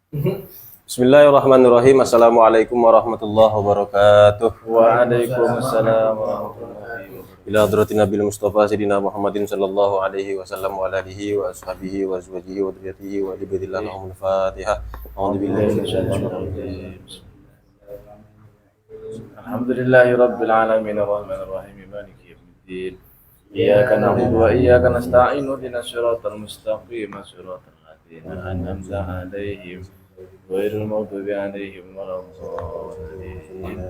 Bismillahirrahmanirrahim. Assalamualaikum warahmatullahi wabarakatuh. Waalaikumsalam warahmatullahi wabarakatuh. Ila hadratin Nabil Mustafa Sayyidina Muhammadin sallallahu alaihi wasallam wa ala alihi wa ashabihi wa azwajihi wa dzurriyyatihi wa ibadillah lahumul Fatihah. A'udzu billahi minasyaitonir rajim. Alhamdulillahi rabbil alamin arrahmanir rahim maliki yaumiddin. Iyyaka na'budu wa iyyaka nasta'in ihdinas siratal mustaqim siratal ladzina an'amta 'alaihim ghairil maghdubi 'alaihim waladdallin.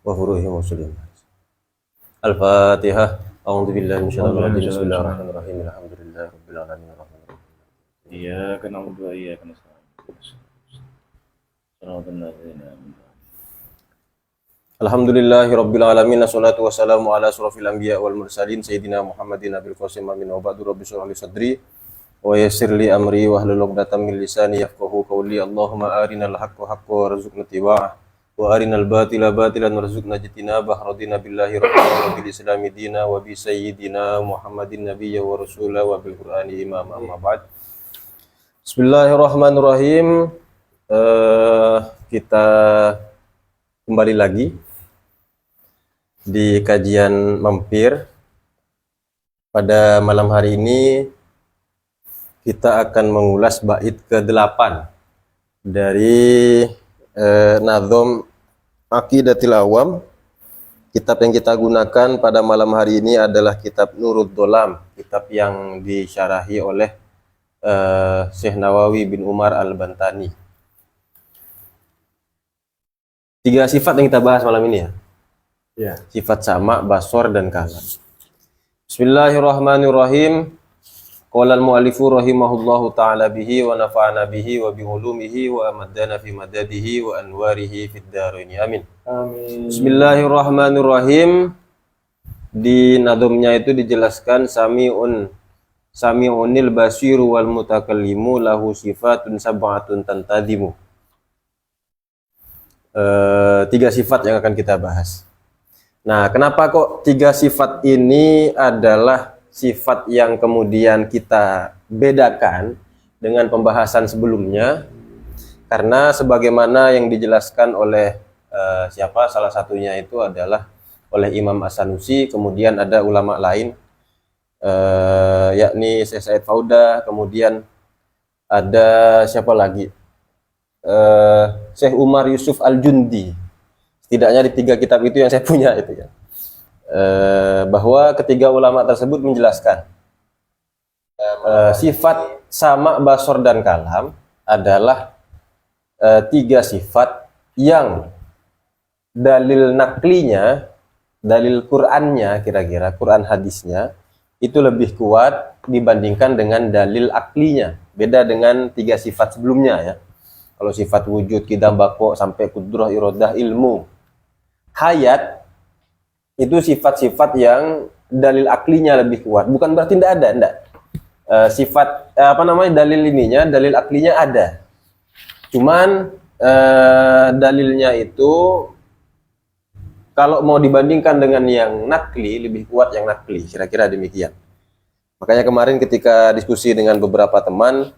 Wa furuhim wa sulim. Al-Fatihah. A'udzu billahi minasyaitonir rajim. Bismillahirrahmanirrahim. Alhamdulillahi rabbil alamin arrahmanir rahim. Iyyaka na'budu wa iyyaka nasta'in siratal ladzina an'amta 'alaihim. Alhamdulillahi rabbil alamin. Assalatu wassalamu ala asrofil anbiya wal mursalin sayyidina Muhammadin nabil qasim amin wa ba'du. Rabbi shrah li sadri wa yassir li amri wa hlul 'uqdatam min lisani yafqahu qawli. Allahumma arinal haqqo haqqan warzuqna ittiba'ah wa arinal batila batilan warzuqna ijtinabah. Radina billahi rabbil bil islami dina wa bi sayyidina Muhammadin nabiyya wa rasula wa bil qur'ani imama. Amma ba'd. Bismillahirrahmanirrahim. Kita kembali lagi di kajian mampir. Pada malam hari ini kita akan mengulas bait ke-8 dari Nadhom Aqidatil Awam. Kitab yang kita gunakan pada malam hari ini adalah kitab Nurud Dolam, kitab yang disyarahi oleh Syekh Nawawi bin Umar Al-Bantani. 3 sifat yang kita bahas malam ini ya. Ya. Sifat sama, basor, dan kalam. Bismillahirrahmanirrahim. Qala al-mu'allifu rahimahullahu ta'ala bihi wa nafa'ana bihi wa bi'ulumihi wa amaddana fi madadihi wa anwarihi fid dharaini. Amin. Amin. Bismillahirrahmanirrahim. Di nadhumnya itu dijelaskan sami'unil basiru wal mutakallimu lahu sifatun sab'atun tantadimu. 3 sifat yang akan kita bahas. Nah, kenapa kok 3 sifat ini adalah sifat yang kemudian kita bedakan dengan pembahasan sebelumnya? Karena sebagaimana yang dijelaskan oleh salah satunya itu adalah oleh Imam As-Sanusi, kemudian ada ulama lain, yakni Syekh Said Fauda, kemudian ada siapa lagi? Syekh Umar Yusuf Al-Jundi. Setidaknya di 3 kitab itu yang saya punya itu ya. Bahwa ketiga ulama tersebut menjelaskan sifat sama, basor, dan kalam adalah 3 sifat yang dalil naklinya, dalil Qur'annya, kira-kira Qur'an hadisnya itu lebih kuat dibandingkan dengan dalil aklinya. Beda dengan 3 sifat sebelumnya ya. Kalau sifat wujud, qidam, baqo, sampai kudrah, iradah, ilmu, hayat, itu sifat-sifat yang dalil aklinya lebih kuat. Bukan berarti tidak ada, enggak. Sifat dalil ininya, dalil aklinya ada. Cuman dalilnya itu kalau mau dibandingkan dengan yang nakli, lebih kuat yang nakli, kira-kira demikian. Makanya kemarin ketika diskusi dengan beberapa teman,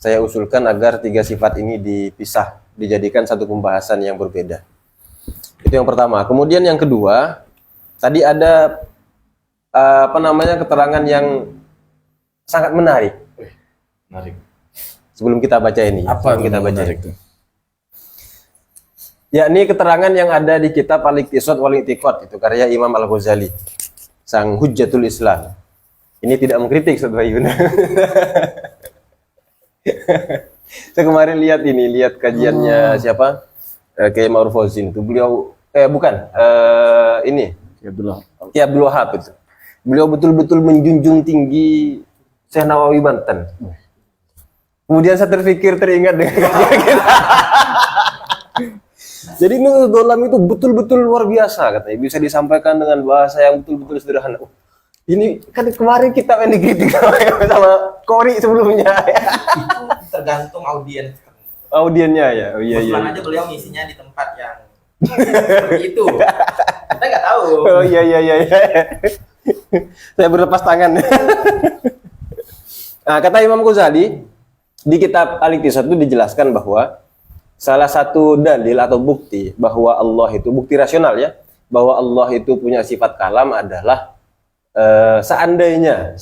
saya usulkan agar 3 sifat ini dipisah, dijadikan satu pembahasan yang berbeda. Itu yang pertama. Kemudian yang kedua, tadi ada keterangan yang sangat menarik. Menarik. Sebelum kita baca ini. Apa yang kita baca menarik itu? Yakni keterangan yang ada di kitab Al-Iqtisad wal I'tiqad, itu karya Imam Al-Ghazali, sang Hujjatul Islam. Ini tidak mengkritik Saudara Yun. Saya kemarin lihat kajiannya siapa? Kiai Ma'ruf Fauzin itu beliau Ki Abdul Wahab itu. Beliau betul-betul menjunjung tinggi Syekh Nawawi Banten. Kemudian saya teringat dengan kajian kita. Jadi Nurud Dolam itu betul-betul luar biasa katanya, bisa disampaikan dengan bahasa yang betul-betul sederhana. Ini kan kemarin kita yang dikritik sama Kori sebelumnya. Tergantung audiens. Audiennya ya. Oh, iya. Kebetulan aja beliau ngisinya di tempat yang Seperti itu. Kita nggak tahu. Oh iya. Saya berlepas tangan. Nah, kata Imam Ghazali di kitab Al-Iqtisad itu dijelaskan bahwa salah satu dalil atau bukti bahwa Allah itu bukti rasional ya, bahwa Allah itu punya sifat kalam adalah seandainya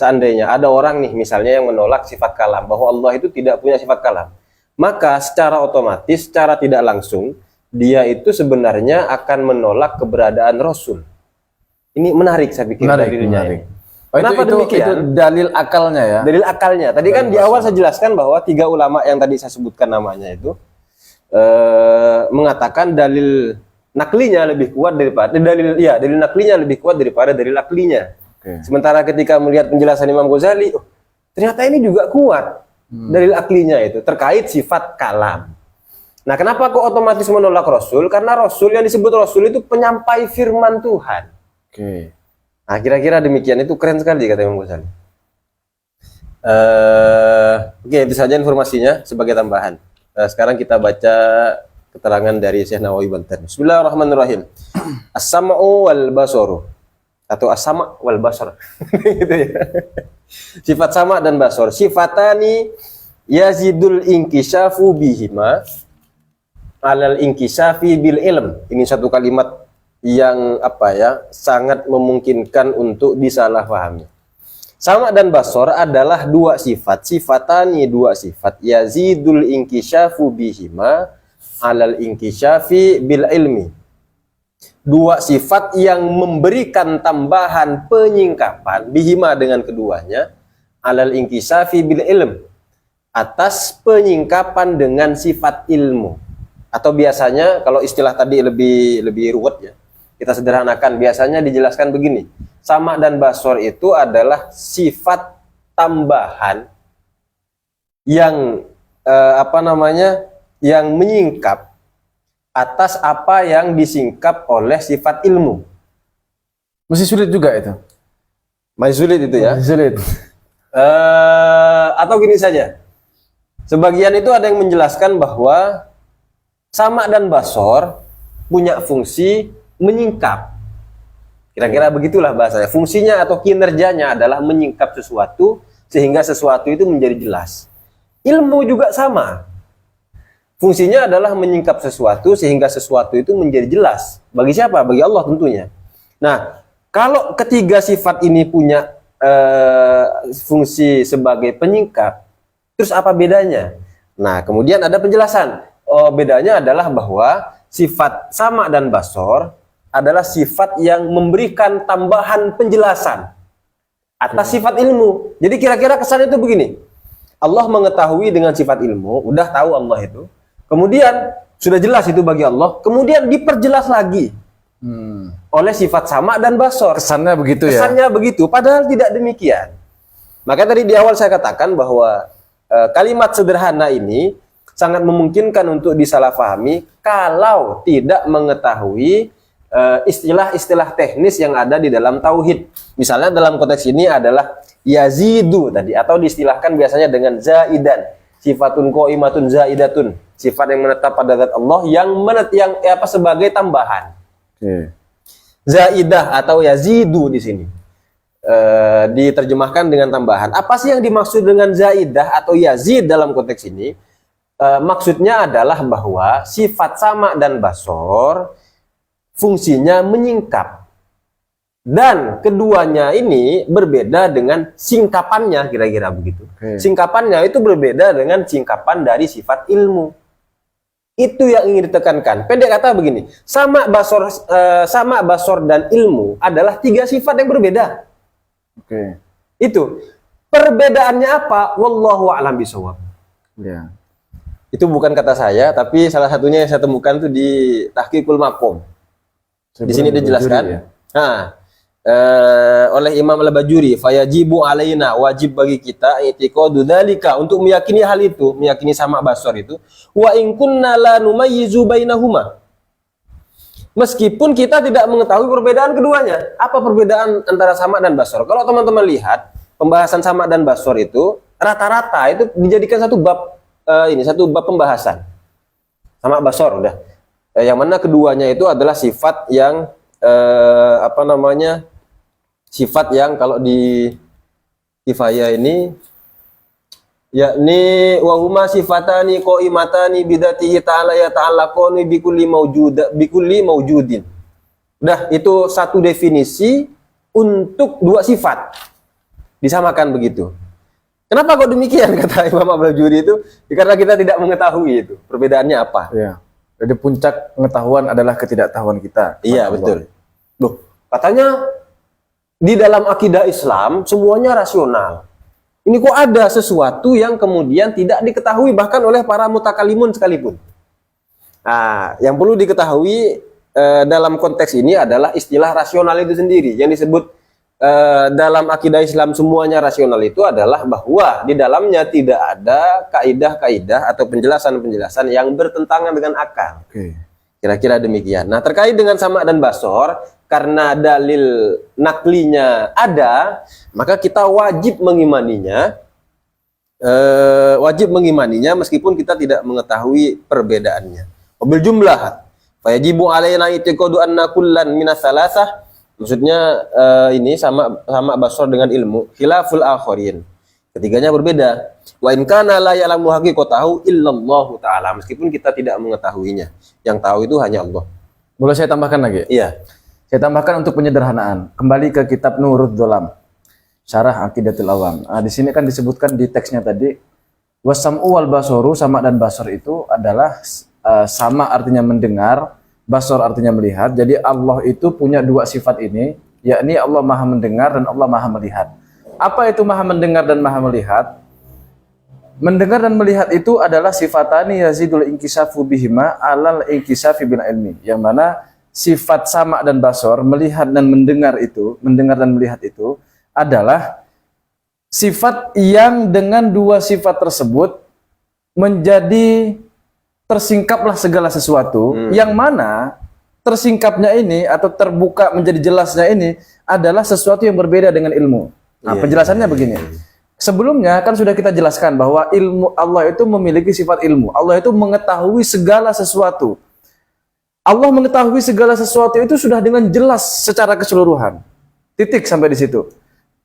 ada orang nih misalnya yang menolak sifat kalam, bahwa Allah itu tidak punya sifat kalam, maka secara otomatis, secara tidak langsung dia itu sebenarnya akan menolak keberadaan Rasul. Ini menarik saya pikir dalilnya. Menarik. Kenapa demikian? Itu dalil akalnya ya. Dalil akalnya. Tadi kan di awal saya jelaskan bahwa 3 ulama yang tadi saya sebutkan namanya itu mengatakan dalil naklinya lebih kuat daripada dalil naklinya lebih kuat daripada dalil aklinya. Oke. Sementara ketika melihat penjelasan Imam Ghazali, ternyata ini juga kuat dalil aklinya itu terkait sifat kalam. Nah, kenapa kok otomatis menolak Rasul? Karena Rasul yang disebut Rasul itu penyampai firman Tuhan. Oke. Nah, kira-kira demikian, itu keren sekali kata Imam Ghazali. Oke, itu saja informasinya sebagai tambahan. Sekarang kita baca keterangan dari Syekh Nawawi Banten. Bismillahirrahmanirrahim. As-sam'u wal basaru atau as-sam' wal basar. Gitu ya. Sifat sama dan basar. Sifatani yazidul inkisyafu bihima alal inkisyafi bil ilm. Ini satu kalimat yang sangat memungkinkan untuk disalahpahami. Sama dan basor adalah 2 sifat. Sifatani 2 sifat. Yazidul inkisyafu bihima alal inkisyafi bil ilmi. 2 sifat yang memberikan tambahan penyingkapan bihima dengan keduanya alal inkisyafi bil ilm, atas penyingkapan dengan sifat ilmu. Atau biasanya kalau istilah tadi lebih ruwet ya, kita sederhanakan, biasanya dijelaskan begini. Sama dan basor itu adalah sifat tambahan yang yang menyingkap atas apa yang disingkap oleh sifat ilmu. Masih sulit juga itu. Masih sulit itu ya. Masih sulit. Atau gini saja. Sebagian itu ada yang menjelaskan bahwa sama dan basor punya fungsi menyingkap. Kira-kira begitulah bahasanya. Fungsinya atau kinerjanya adalah menyingkap sesuatu sehingga sesuatu itu menjadi jelas. Ilmu juga sama. Fungsinya adalah menyingkap sesuatu sehingga sesuatu itu menjadi jelas. Bagi siapa? Bagi Allah tentunya. Nah, kalau ketiga sifat ini punya fungsi sebagai penyingkap, terus apa bedanya? Nah, kemudian ada penjelasan. Bedanya adalah bahwa sifat sama dan basor adalah sifat yang memberikan tambahan penjelasan atas sifat ilmu. Jadi kira-kira kesannya itu begini. Allah mengetahui dengan sifat ilmu, udah tahu Allah itu. Kemudian sudah jelas itu bagi Allah, kemudian diperjelas lagi oleh sifat sama dan basor. Kesannya begitu ya. Kesannya begitu, padahal tidak demikian. Maka tadi di awal saya katakan bahwa kalimat sederhana ini sangat memungkinkan untuk disalahpahami kalau tidak mengetahui istilah-istilah teknis yang ada di dalam tauhid. Misalnya dalam konteks ini adalah yazidu tadi, atau diistilahkan biasanya dengan zaidan, sifatun qaimatun zaidatun, sifat yang menetap pada zat Allah yang sebagai tambahan. Oke. Zaidah atau yazidu di sini diterjemahkan dengan tambahan. Apa sih yang dimaksud dengan zaidah atau yazid dalam konteks ini? Maksudnya adalah bahwa sifat sama dan basor fungsinya menyingkap, dan keduanya ini berbeda dengan singkapannya, kira-kira begitu. Singkapannya itu berbeda dengan singkapan dari sifat ilmu. Itu yang ingin ditekankan. Pendek kata begini, sama basor dan ilmu adalah 3 sifat yang berbeda. Oke. Itu perbedaannya apa? Wallahu a'lam bishawab. Ya. Itu bukan kata saya, tapi salah satunya yang saya temukan itu di Tahqiqul Maqam. Di sini dijelaskan ya? oleh Imam Al-Bajuri, fayajibu alaina, wajib bagi kita i'tiqadu dzalika, untuk meyakini hal itu, meyakini sama basor itu, wa in kunna la numayyizu bainahuma. Meskipun kita tidak mengetahui perbedaan keduanya. Apa perbedaan antara sama dan basor? Kalau teman-teman lihat pembahasan sama dan basor itu rata-rata itu dijadikan satu bab pembahasan. Sama basor udah. Yang mana keduanya itu adalah sifat yang sifat yang kalau di kifayah ini yakni wahuma sifatani qaimatani bidatihi ta'ala yata'allaqani bikulli mawjudin. Udah, itu satu definisi untuk dua sifat. Disamakan begitu. Kenapa kok demikian kata Imam Al-Bajuri itu? Karena kita tidak mengetahui itu. Perbedaannya apa? Iya. Jadi puncak pengetahuan adalah ketidaktahuan kita. Iya, betul. Loh, katanya di dalam akidah Islam semuanya rasional. Ini kok ada sesuatu yang kemudian tidak diketahui bahkan oleh para mutakalimun sekalipun. Nah, yang perlu diketahui dalam konteks ini adalah istilah rasional itu sendiri. Yang disebut dalam akidah Islam semuanya rasional itu adalah bahwa di dalamnya tidak ada kaidah-kaidah atau penjelasan-penjelasan yang bertentangan dengan akal. Oke. Kira-kira demikian. Nah, terkait dengan sama dan basor, karena dalil naklinya ada, maka kita wajib mengimaninya. Meskipun kita tidak mengetahui perbedaannya. Wabil jumlah, fayajibu alaina i'tiqadu anna kullan minas salasah. Maksudnya ini sama basor dengan ilmu, khilaful akharin. Ketiganya berbeda. Wa in kana la ya'lamu haqiqatahu illallahu ta'ala. Meskipun kita tidak mengetahuinya. Yang tahu itu hanya Allah. Boleh saya tambahkan lagi? Iya. Saya tambahkan untuk penyederhanaan. Kembali ke kitab Nurul Dolam, Syarah Aqidatul Awam. Nah, di sini kan disebutkan di teksnya tadi, wasam'u wal basoru, sama dan basor itu adalah sama artinya mendengar, basor artinya melihat. Jadi Allah itu punya dua sifat ini, yakni Allah Maha mendengar dan Allah Maha melihat. Apa itu Maha mendengar dan Maha melihat? Mendengar dan melihat itu adalah sifatani yazidul inkisafu bihima alal inkisafi bil ilmi. Yang mana sifat sama dan basor, melihat dan mendengar dan melihat itu adalah sifat yang dengan dua sifat tersebut menjadi tersingkaplah segala sesuatu. Yang mana tersingkapnya ini atau terbuka menjadi jelasnya ini adalah sesuatu yang berbeda dengan ilmu. Nah, penjelasannya begini. Sebelumnya kan sudah kita jelaskan bahwa ilmu Allah itu memiliki sifat ilmu. Allah itu mengetahui segala sesuatu. Allah mengetahui segala sesuatu itu sudah dengan jelas secara keseluruhan. Titik sampai di situ.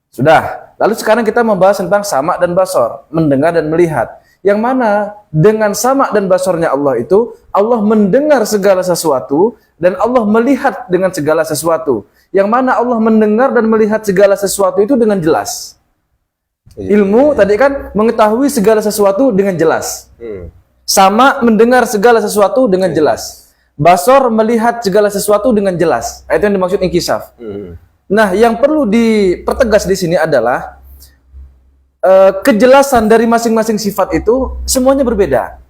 Sudah. Lalu sekarang kita membahas tentang sama dan basor, mendengar dan melihat. Yang mana dengan sama dan basornya Allah itu, Allah mendengar segala sesuatu dan Allah melihat dengan segala sesuatu. Yang mana Allah mendengar dan melihat segala sesuatu itu dengan jelas. Ilmu tadi kan mengetahui segala sesuatu dengan jelas. Sama mendengar segala sesuatu dengan jelas. Basor melihat segala sesuatu dengan jelas. Itu yang dimaksud inkisaf. Nah, yang perlu dipertegas di sini adalah kejelasan dari masing-masing sifat itu semuanya berbeda.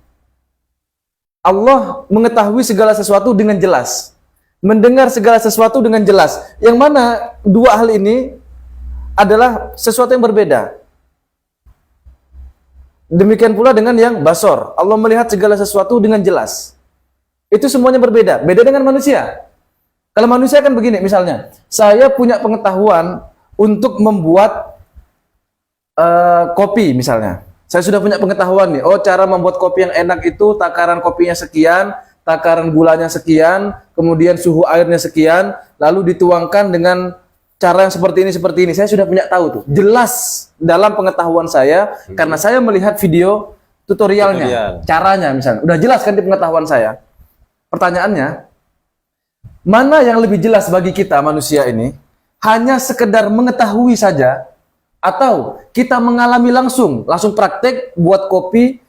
Allah mengetahui segala sesuatu dengan jelas. Mendengar segala sesuatu dengan jelas. Yang mana dua hal ini adalah sesuatu yang berbeda. Demikian pula dengan yang basor. Allah melihat segala sesuatu dengan jelas. Itu semuanya berbeda. Beda dengan manusia. Kalau manusia kan begini, misalnya, saya punya pengetahuan untuk membuat kopi misalnya. Saya sudah punya pengetahuan nih, oh cara membuat kopi yang enak itu takaran kopinya sekian, takaran gulanya sekian, kemudian suhu airnya sekian, lalu dituangkan dengan cara yang seperti ini. Saya sudah punya tahu tuh. Jelas dalam pengetahuan saya, karena saya melihat video tutorialnya, caranya misalnya. Udah jelas kan di pengetahuan saya. Pertanyaannya, mana yang lebih jelas bagi kita manusia ini? Hanya sekedar mengetahui saja, atau kita mengalami langsung praktek buat kopi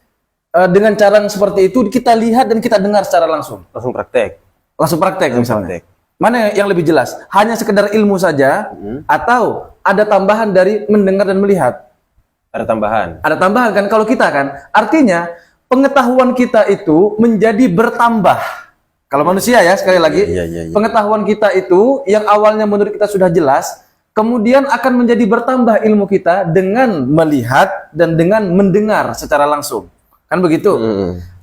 dengan cara yang seperti itu, kita lihat dan kita dengar secara langsung. Langsung praktek misalnya. Mana yang lebih jelas? Hanya sekedar ilmu saja, atau ada tambahan dari mendengar dan melihat? Ada tambahan kan kalau kita kan. Artinya pengetahuan kita itu menjadi bertambah. Kalau manusia ya, sekali lagi, pengetahuan kita itu yang awalnya menurut kita sudah jelas, kemudian akan menjadi bertambah ilmu kita dengan melihat dan dengan mendengar secara langsung. Kan begitu?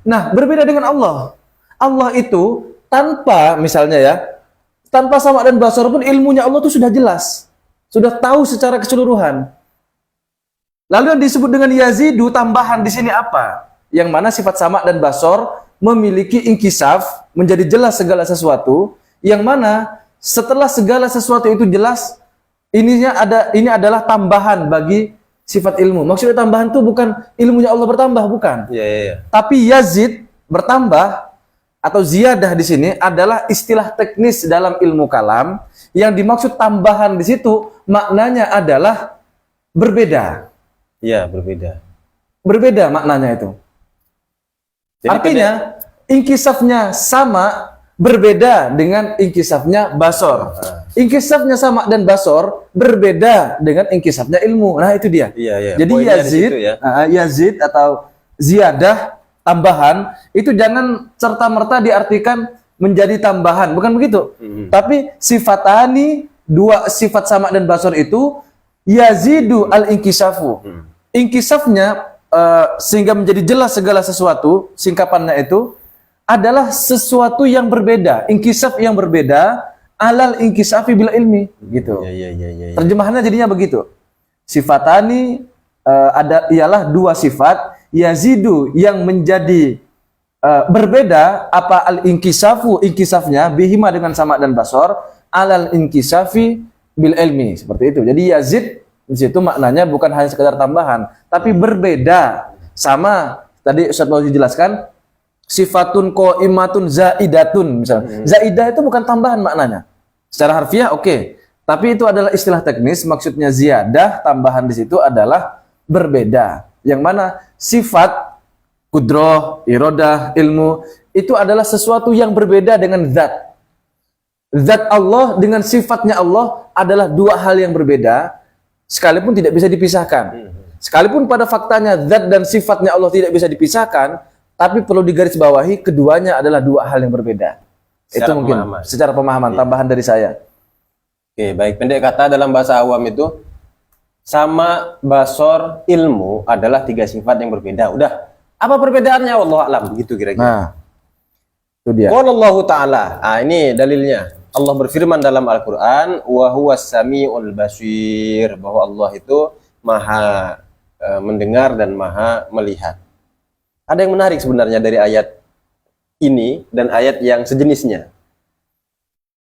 Nah, berbeda dengan Allah. Allah itu tanpa, misalnya ya, tanpa sama dan basar pun ilmunya Allah itu sudah jelas. Sudah tahu secara keseluruhan. Lalu yang disebut dengan yazidu, tambahan di sini apa? Yang mana sifat sama dan basar memiliki inkisaf, menjadi jelas segala sesuatu, yang mana setelah segala sesuatu itu jelas, ini adalah tambahan bagi sifat ilmu. Maksudnya tambahan itu bukan ilmunya Allah bertambah, bukan. Iya, iya, iya. Tapi yazid bertambah atau ziyadah di sini adalah istilah teknis dalam ilmu kalam yang dimaksud tambahan di situ maknanya adalah berbeda. Iya, berbeda. Berbeda maknanya itu. Jadi Artinya inkisafnya sama berbeda dengan inkisafnya basor. Inkisafnya sama dan basor berbeda dengan inkisafnya ilmu. Nah, itu dia. Iya, iya. Jadi Poinnya di yazid, situ ya. yazid atau ziyadah tambahan itu jangan serta-merta diartikan menjadi tambahan, bukan begitu. Tapi sifatani, dua sifat sama dan basor itu yazidu al-inkisafu. Inkisafnya sehingga menjadi jelas segala sesuatu, singkapannya itu adalah sesuatu yang berbeda, inkisaf yang berbeda alal inkisafi bil ilmi, gitu. Iya, iya, iya, iya. Terjemahannya jadinya begitu. Sifatani ialah dua sifat yazidu yang menjadi berbeda apa al inkisafu inkisafnya bihima dengan sama dan basor alal inkisafi bil ilmi, seperti itu. Jadi yazid di situ maknanya bukan hanya sekedar tambahan, tapi berbeda. Sama tadi Ustaz Fauzi jelaskan sifatun qaimatun zaidatun misalnya. Zaidah itu bukan tambahan maknanya. Secara harfiah oke. Tapi itu adalah istilah teknis, maksudnya ziyadah, tambahan di situ adalah berbeda. Yang mana sifat kudroh, irodah, ilmu itu adalah sesuatu yang berbeda dengan zat. Zat Allah dengan sifatnya Allah adalah dua hal yang berbeda, sekalipun tidak bisa dipisahkan. Sekalipun pada faktanya zat dan sifatnya Allah tidak bisa dipisahkan, tapi perlu digarisbawahi keduanya adalah dua hal yang berbeda. Secara Itu mungkin pemahaman. secara pemahaman tambahan dari saya. Oke, baik. Pendek kata dalam bahasa awam itu sama basor ilmu adalah tiga sifat yang berbeda. Udah. Apa perbedaannya? Wallahu a'lam. Begitu kira-kira. Nah, itu dia. Qala Allah Ta'ala. Ini dalilnya. Allah berfirman dalam Al-Qur'an, wa huwas samiul basir, bahwa Allah itu Maha mendengar dan Maha melihat. Ada yang menarik sebenarnya dari ayat ini dan ayat yang sejenisnya.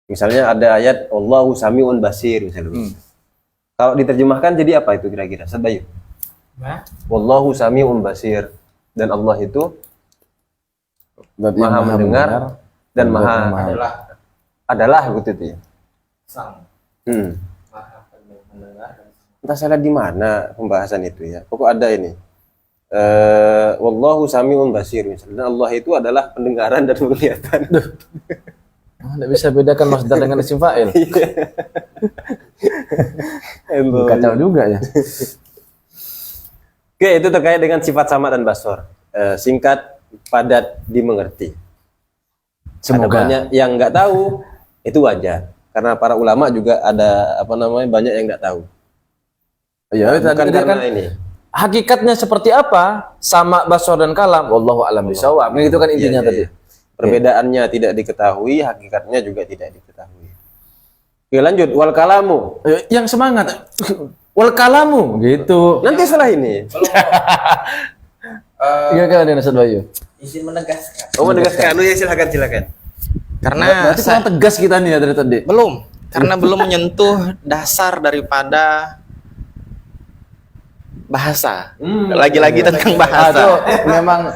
Misalnya ada ayat Allahu samiun basir misalnya. Kalau diterjemahkan jadi apa itu kira-kira? Ustaz Bayu. Wallahu samiun basir, dan Allah itu Zat yang Maha mendengar dan Maha adalah gitu ya. Sang Hmm. Maha mendengar dan Entah saya lihat di mana pembahasan itu ya. Pokok ada ini. Wallahu samiun basir misalnya. Dan Allah itu adalah pendengaran dan penglihatan. Tidak bisa bedakan masdar dengan isim fa'il. Kacau juga ya. Oke, itu terkait dengan sifat sama dan basor. Singkat, padat, dimengerti. Ada Semoga. banyak yang nggak tahu, itu wajar. Karena para ulama juga ada banyak yang nggak tahu. Ya, Bukan tadi karena kan ini. hakikatnya seperti apa? Sama basor dan kalam. Wallahu a'lam bishawab. Itu kan intinya Iya, tadi. iya. Perbedaannya tidak diketahui, hakikatnya juga tidak diketahui. Oke, lanjut. Wal kalamu. Yang semangat. Wal kalamu gitu. Nanti setelah ini. Gimana dengan Ustaz Bayu? izin menegaskan Oh, menegaskan. Ya, silakan. Karena Berarti kurang tegas kita nih ya dari tadi. belum, karena belum menyentuh dasar daripada bahasa. Lagi-lagi tentang bahasa. Itu memang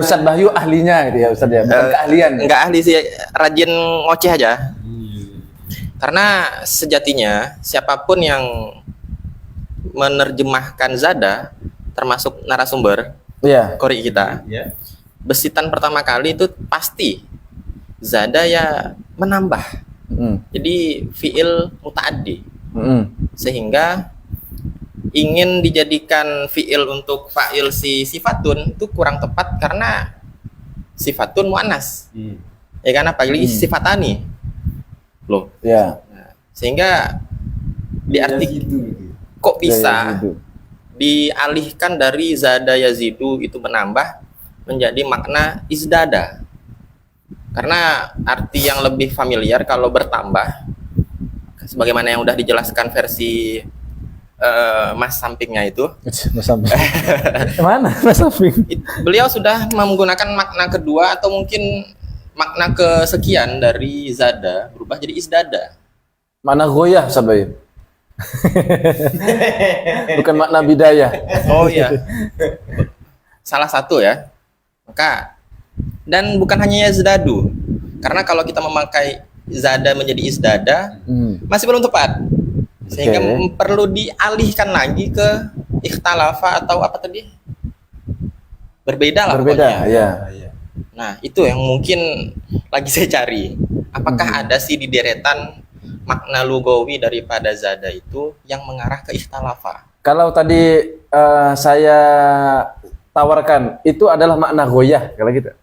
Ustaz Bayu ahlinya gitu ya Ustaz ya. Bukan keahlian. Enggak ahli sih, rajin ngoceh aja. Karena sejatinya siapapun yang menerjemahkan zada, termasuk narasumber Iya. kori kita, besitan pertama kali itu pasti zada ya menambah. Jadi fiil mutaaddi, sehingga ingin dijadikan fiil untuk fa'il si sifatun itu kurang tepat karena sifatun muannas. Ya kan, apalagi sifatani. Loh, Ya. sehingga diartik kok bisa dialihkan dari zada yazidu itu menambah menjadi makna izdada. Karena arti yang lebih familiar kalau bertambah, sebagaimana yang udah dijelaskan versi Mas sampingnya itu, Mas Samping. Mana Mas Samping? beliau sudah menggunakan makna kedua atau mungkin makna kesekian dari zada berubah jadi isdada. Makna goyah sabai. Bukan makna bidayah. Oh iya. Salah satu ya. Maka dan bukan hanya yazdadu. Karena kalau kita memakai zada menjadi isdada masih belum tepat. Sehingga perlu dialihkan lagi ke ikhtalafa atau apa tadi? Berbeda lah Berbeda, pokoknya. ya. Nah, itu yang mungkin lagi saya cari. Apakah ada sih di deretan makna lugawi daripada zada itu yang mengarah ke ikhtalafa? Kalau tadi saya tawarkan, itu adalah makna goyah, kalau gitu.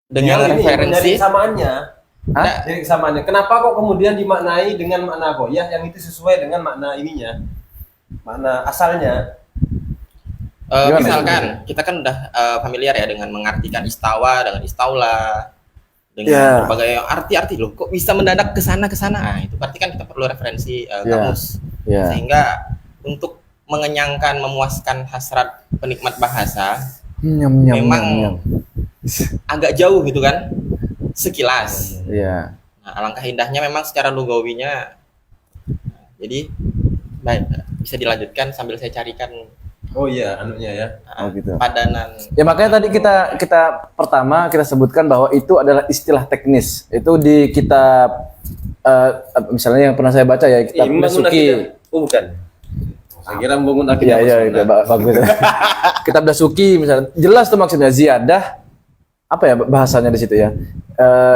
Dengan Yang ini, referensi dari kesamaannya. Hah? Dari kesamaannya. Kenapa kok kemudian dimaknai dengan makna goyah yang itu sesuai dengan makna ininya? Makna asalnya. Gimana? misalkan kita kan udah familiar ya dengan mengartikan istawa dengan istaula dengan Ya. berbagai arti-arti loh. Kok bisa mendadak ke sana ke sana? Nah, itu berarti kan kita perlu referensi kamus. Ya. Sehingga untuk mengenyangkan, memuaskan hasrat penikmat bahasa Nyam. memang agak jauh gitu kan, sekilas. Iya. Nah, alangkah indahnya memang secara lugawinya. Jadi baik, bisa dilanjutkan sambil saya carikan Oh iya, anunya ya. Oh, gitu. padanan. Ya makanya tadi kita pertama kita sebutkan bahwa itu adalah istilah teknis. Itu di kitab misalnya yang pernah saya baca ya, kitab Dasuki. Oh bukan. Saya kira membangun Iya, akidah. bagus. Kitab Dasuki misalnya, jelas tuh maksudnya ziyadah, apa ya bahasanya di situ ya.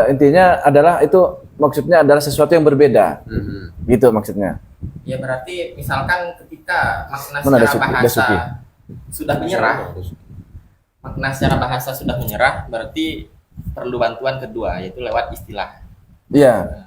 Intinya adalah itu maksudnya adalah sesuatu yang berbeda. Gitu maksudnya. Ya berarti misalkan ketika makna Mana secara bahasa Dasuki? sudah menyerah, makna secara bahasa sudah menyerah, berarti perlu bantuan kedua yaitu lewat istilah Iya.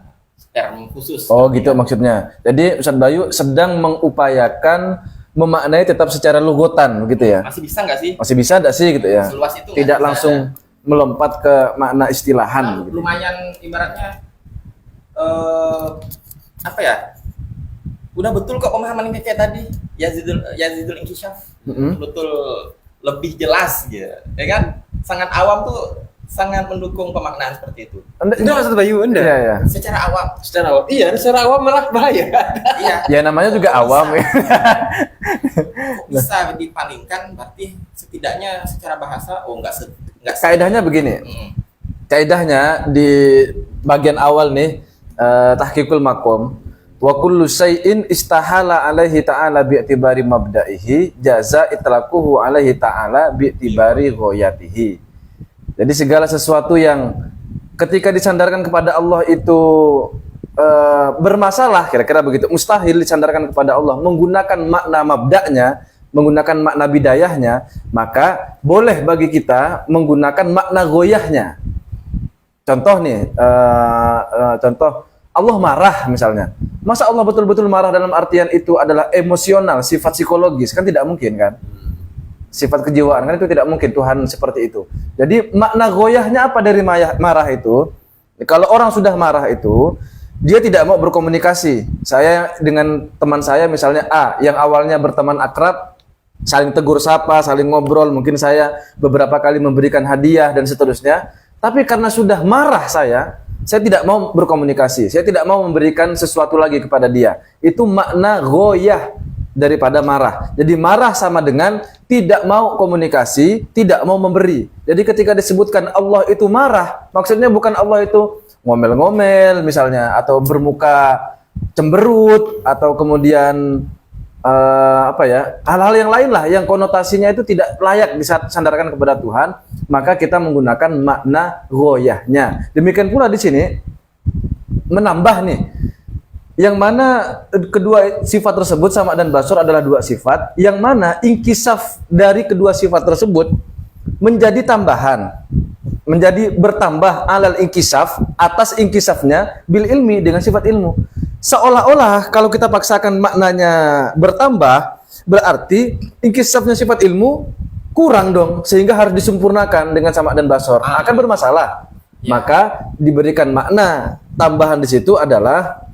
term khusus. Oh gitu maksudnya. Jadi Ustadz Bayu sedang mengupayakan memaknai tetap secara lugotan gitu ya. Masih bisa nggak sih? Masih bisa enggak sih gitu ya? Seluas itu nggak Tidak sih langsung melompat ke makna istilahan Nah, gitu. lumayan ibaratnya apa ya? Udah betul kok pemahaman ini kayak tadi Yazidul Inkishaf betul lebih jelas gitu, ya kan? Sangat awam tuh sangat mendukung pemaknaan seperti itu. Itu maksud Bayu Anda? Iya ya. Secara awam, Secara awam. Iya, secara awam malah bahaya. iya. Ya namanya juga awam ya. Kok bisa dipalingkan? Berarti setidaknya secara bahasa, nggak Kaidahnya begini. Kaidahnya di bagian awal nih tahqiqul maqam wa kullu syai'in istahala alaihi ta'ala bi'tibari mabda'ihi jaza itlaquhu alaihi ta'ala bi'tibari ghayatihi. Jadi segala sesuatu yang ketika disandarkan kepada Allah itu bermasalah, kira-kira begitu, mustahil disandarkan kepada Allah menggunakan makna mabda'nya, menggunakan makna bidayahnya, maka boleh bagi kita menggunakan makna goyahnya. Contoh nih, contoh Allah marah misalnya. Masa Allah betul-betul marah dalam artian itu adalah emosional, sifat psikologis? Kan tidak mungkin kan? Sifat kejiwaan kan itu tidak mungkin Tuhan seperti itu. Jadi makna goyahnya apa dari marah itu? Kalau orang sudah marah itu, dia tidak mau berkomunikasi. Saya dengan teman saya misalnya A, yang awalnya berteman akrab, saling tegur sapa, saling ngobrol, mungkin saya beberapa kali memberikan hadiah dan seterusnya. Tapi karena sudah marah saya tidak mau berkomunikasi, saya tidak mau memberikan sesuatu lagi kepada dia. Itu makna goyah daripada marah. Jadi marah sama dengan tidak mau komunikasi, tidak mau memberi. Jadi ketika disebutkan Allah itu marah, maksudnya bukan Allah itu ngomel-ngomel misalnya, atau bermuka cemberut, atau kemudian hal-hal yang lain lah yang konotasinya itu tidak layak disandarkan kepada Tuhan, maka kita menggunakan makna goyahnya. Demikian pula di sini menambah nih, yang mana kedua sifat tersebut sama dan basor adalah dua sifat, yang mana inkisaf dari kedua sifat tersebut menjadi tambahan, menjadi bertambah alal inkisaf, atas inkisafnya bil ilmi, dengan sifat ilmu. Seolah-olah kalau kita paksakan maknanya bertambah, berarti inkisafnya sifat ilmu kurang dong, sehingga harus disempurnakan dengan sama dan basor. Akan bermasalah. Maka diberikan makna tambahan di situ adalah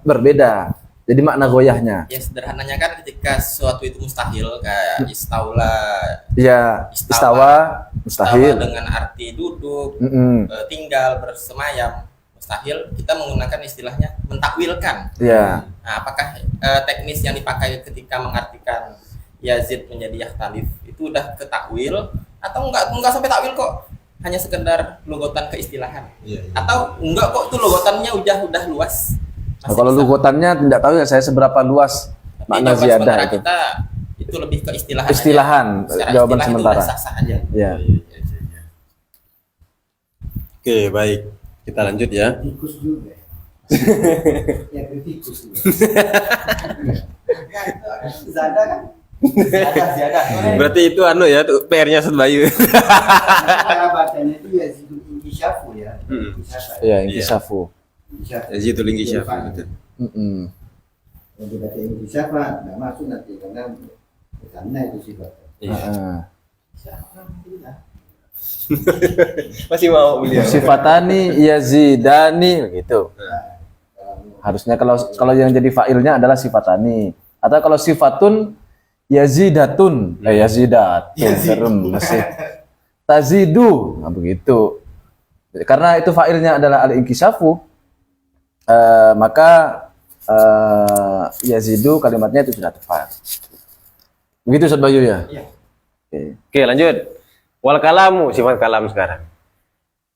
berbeda. Jadi makna goyahnya. Ya sederhananya kan ketika sesuatu itu mustahil kayak istaula, Ya, istawa, mustahil. dengan arti duduk, Mm-mm. tinggal, bersemayam, mustahil, kita menggunakan istilahnya mentakwilkan. Ya, Nah, apakah teknis yang dipakai ketika mengartikan Yazid menjadi Yahtalif itu udah ke takwil atau enggak sampai takwil kok, hanya sekedar logotan keistilahan, atau enggak kok itu logotannya udah luas. nah, kalau lugotannya tidak tahu ya saya seberapa luas Tapi makna jawaban ziyadah sementara itu. kita itu lebih ke istilahan. Istilahan, aja. Secara jawaban istilah itu sementara. udah sah-sah aja. Ya. Oke, baik. Kita lanjut ya. Tikus juga. Ya tikus juga. Zada kan? Zada. Berarti itu anu ya, tuh PR-nya Ustaz Bayu. Cara bacanya itu ya Zidul Inkisyafu ya. Inkisyafa. Ya, inkisafu. Inkisyafa. Yazidul Inkisyafi, betul. Mm-mm. Kalau dibaca Inkisyafa nggak masuk nanti karena itu sifatnya. Heeh. Masih mau beliau. Sifatani yazidani begitu. Harusnya kalau yang jadi fa'ilnya adalah sifatani. Atau kalau sifatun yazidatun, yazidatun masih tazidu, nah, begitu. Karena itu fa'ilnya adalah al-inkisyafu, maka yazidu kalimatnya itu sudah tepat. Begitu Ustaz Bayu ya? Iya. Oke, lanjut. Wal kalamu, sifat kalam sekarang.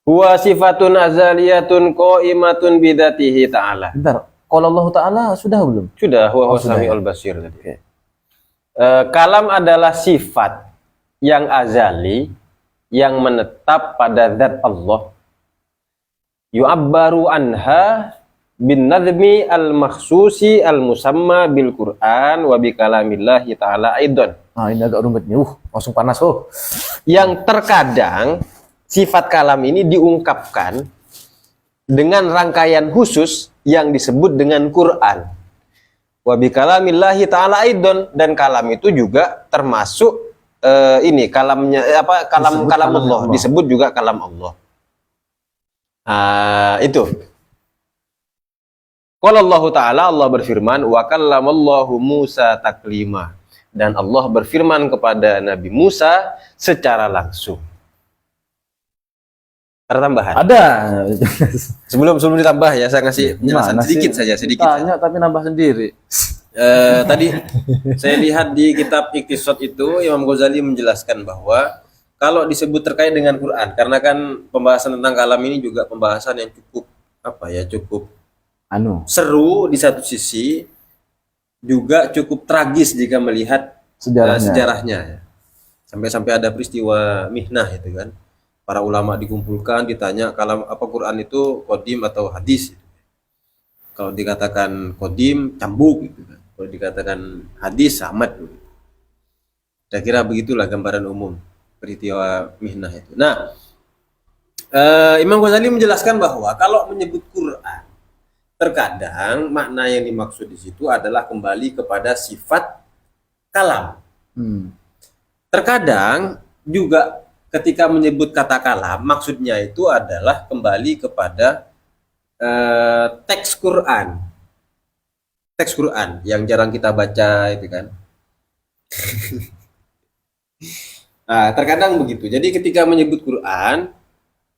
Huwa sifatun azaliyatun qaimatun bidatihi ta'ala. Bentar, kalau Allah Ta'ala sudah belum? Sudah, huwa sudah samiul ya. basir tadi. Oke. Kalam adalah sifat yang azali yang menetap pada zat Allah. Yu'abbaru anha bin nadhmi al-makhsusi al-musamma bil Qur'an wa bi kalamillahi ta'ala aidan. Nah, ini agak rumit nih. Langsung panas. Yang terkadang sifat kalam ini diungkapkan dengan rangkaian khusus yang disebut dengan Quran. Wa bi kalamillahi ta'ala aidan, dan kalam itu juga termasuk ini kalamnya Disebut kalam kalamnya Allah, Allah. disebut juga kalam Allah. Itu. Qala Allah Ta'ala, Allah berfirman, wa kallamallahu Musa taklima. Dan Allah berfirman kepada Nabi Musa secara langsung. Ada tambahan? Ada. Sebelum ditambah ya, saya ngasih penjelasan Gimana sedikit sih? saja, sedikit. Tanya tapi nambah sendiri. Tadi saya lihat di kitab Iqtisad itu Imam Ghazali menjelaskan bahwa kalau disebut terkait dengan Quran, karena kan pembahasan tentang kalam ini juga pembahasan yang cukup cukup seru di satu sisi, juga cukup tragis jika melihat sejarahnya ya. Sampai ada peristiwa mihnah itu kan. Para ulama dikumpulkan, ditanya kalam apa Quran itu qadim atau hadis. Kalau dikatakan qadim cambuk gitu kan. Kalau dikatakan hadis samad. Saya kira begitulah gambaran umum peristiwa mihnah itu. Nah, Imam Ghazali menjelaskan bahwa kalau menyebut Quran, terkadang makna yang dimaksud di situ adalah kembali kepada sifat kalam. Terkadang juga ketika menyebut kata kalam, maksudnya itu adalah kembali kepada teks Quran. Teks Quran yang jarang kita baca itu kan. Nah, terkadang begitu. Jadi ketika menyebut Quran,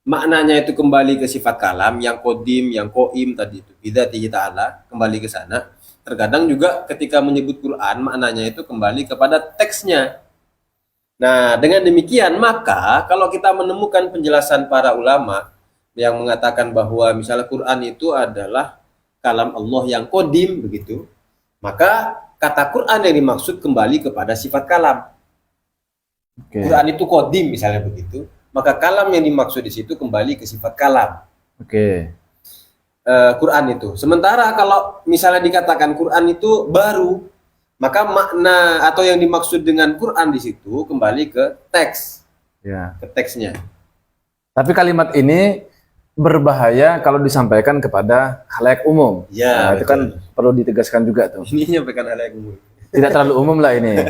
maknanya itu kembali ke sifat kalam yang kodim, yang koim tadi itu. Bidzatihi ta'ala, kembali ke sana. Terkadang juga ketika menyebut Quran, maknanya itu kembali kepada teksnya. Nah, dengan demikian maka kalau kita menemukan penjelasan para ulama yang mengatakan bahwa misalnya Quran itu adalah kalam Allah yang kodim begitu, maka kata Quran yang dimaksud kembali kepada sifat kalam. Quran itu kodim misalnya begitu, maka kalam yang dimaksud di situ kembali ke sifat kalam. Quran itu. Sementara kalau misalnya dikatakan Quran itu baru, maka makna atau yang dimaksud dengan Quran di situ kembali ke teks, ke teksnya. Tapi kalimat ini berbahaya kalau disampaikan kepada khalayak umum. Ya, itu kan perlu ditegaskan juga tuh. Ini menyampaikan khalayak umum. Tidak terlalu umum lah ini.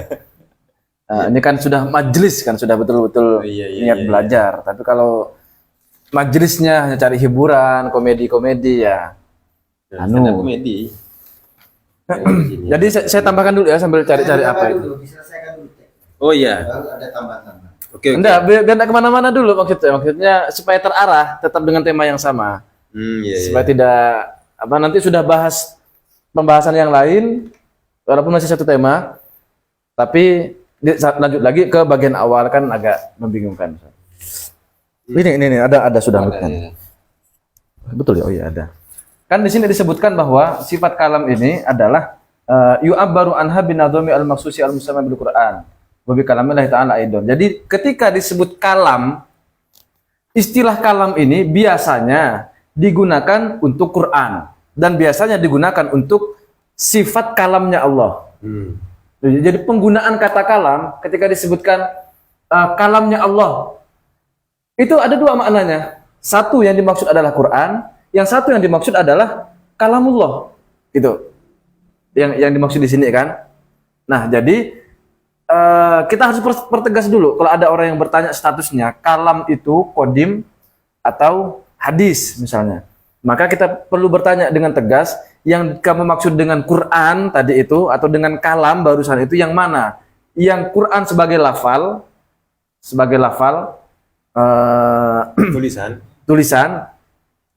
Ini kan sudah majelis kan, sudah betul-betul niat belajar. Tapi kalau majelisnya hanya cari hiburan, komedi-komedi ya. Komedi. Jadi saya tambahkan dulu ya sambil cari-cari apa itu. dulu, diselesaikan dulu teks. Oh iya. Baru ada tambahan-tambahan. Oke. Enggak, biar enggak kemana-mana dulu maksudnya. Maksudnya supaya terarah tetap dengan tema yang sama. Iya, iya. Supaya tidak apa nanti sudah bahas pembahasan yang lain walaupun masih satu tema, tapi lanjut lagi ke bagian awal kan agak membingungkan. Ini ada sudah Ada, kan. ya. Betul ya, oh iya ada. Kan di sini disebutkan bahwa sifat kalam ini adalah yu'abbaru anha binadhami al-maqsusi al-musamma bil Qur'an. Wa bi kalamillahi ta'ala aidon. Jadi ketika disebut kalam, istilah kalam ini biasanya digunakan untuk Quran dan biasanya digunakan untuk sifat kalamnya Allah. Jadi penggunaan kata kalam ketika disebutkan kalamnya Allah itu ada dua maknanya. Satu yang dimaksud adalah Quran, yang satu yang dimaksud adalah kalamullah. Itu yang dimaksud di sini kan. Nah, jadi kita harus pertegas dulu kalau ada orang yang bertanya statusnya kalam itu qadim atau hadis misalnya. Maka kita perlu bertanya dengan tegas, yang kamu maksud dengan Quran tadi itu atau dengan kalam barusan itu yang mana? Yang Quran sebagai lafal tulisan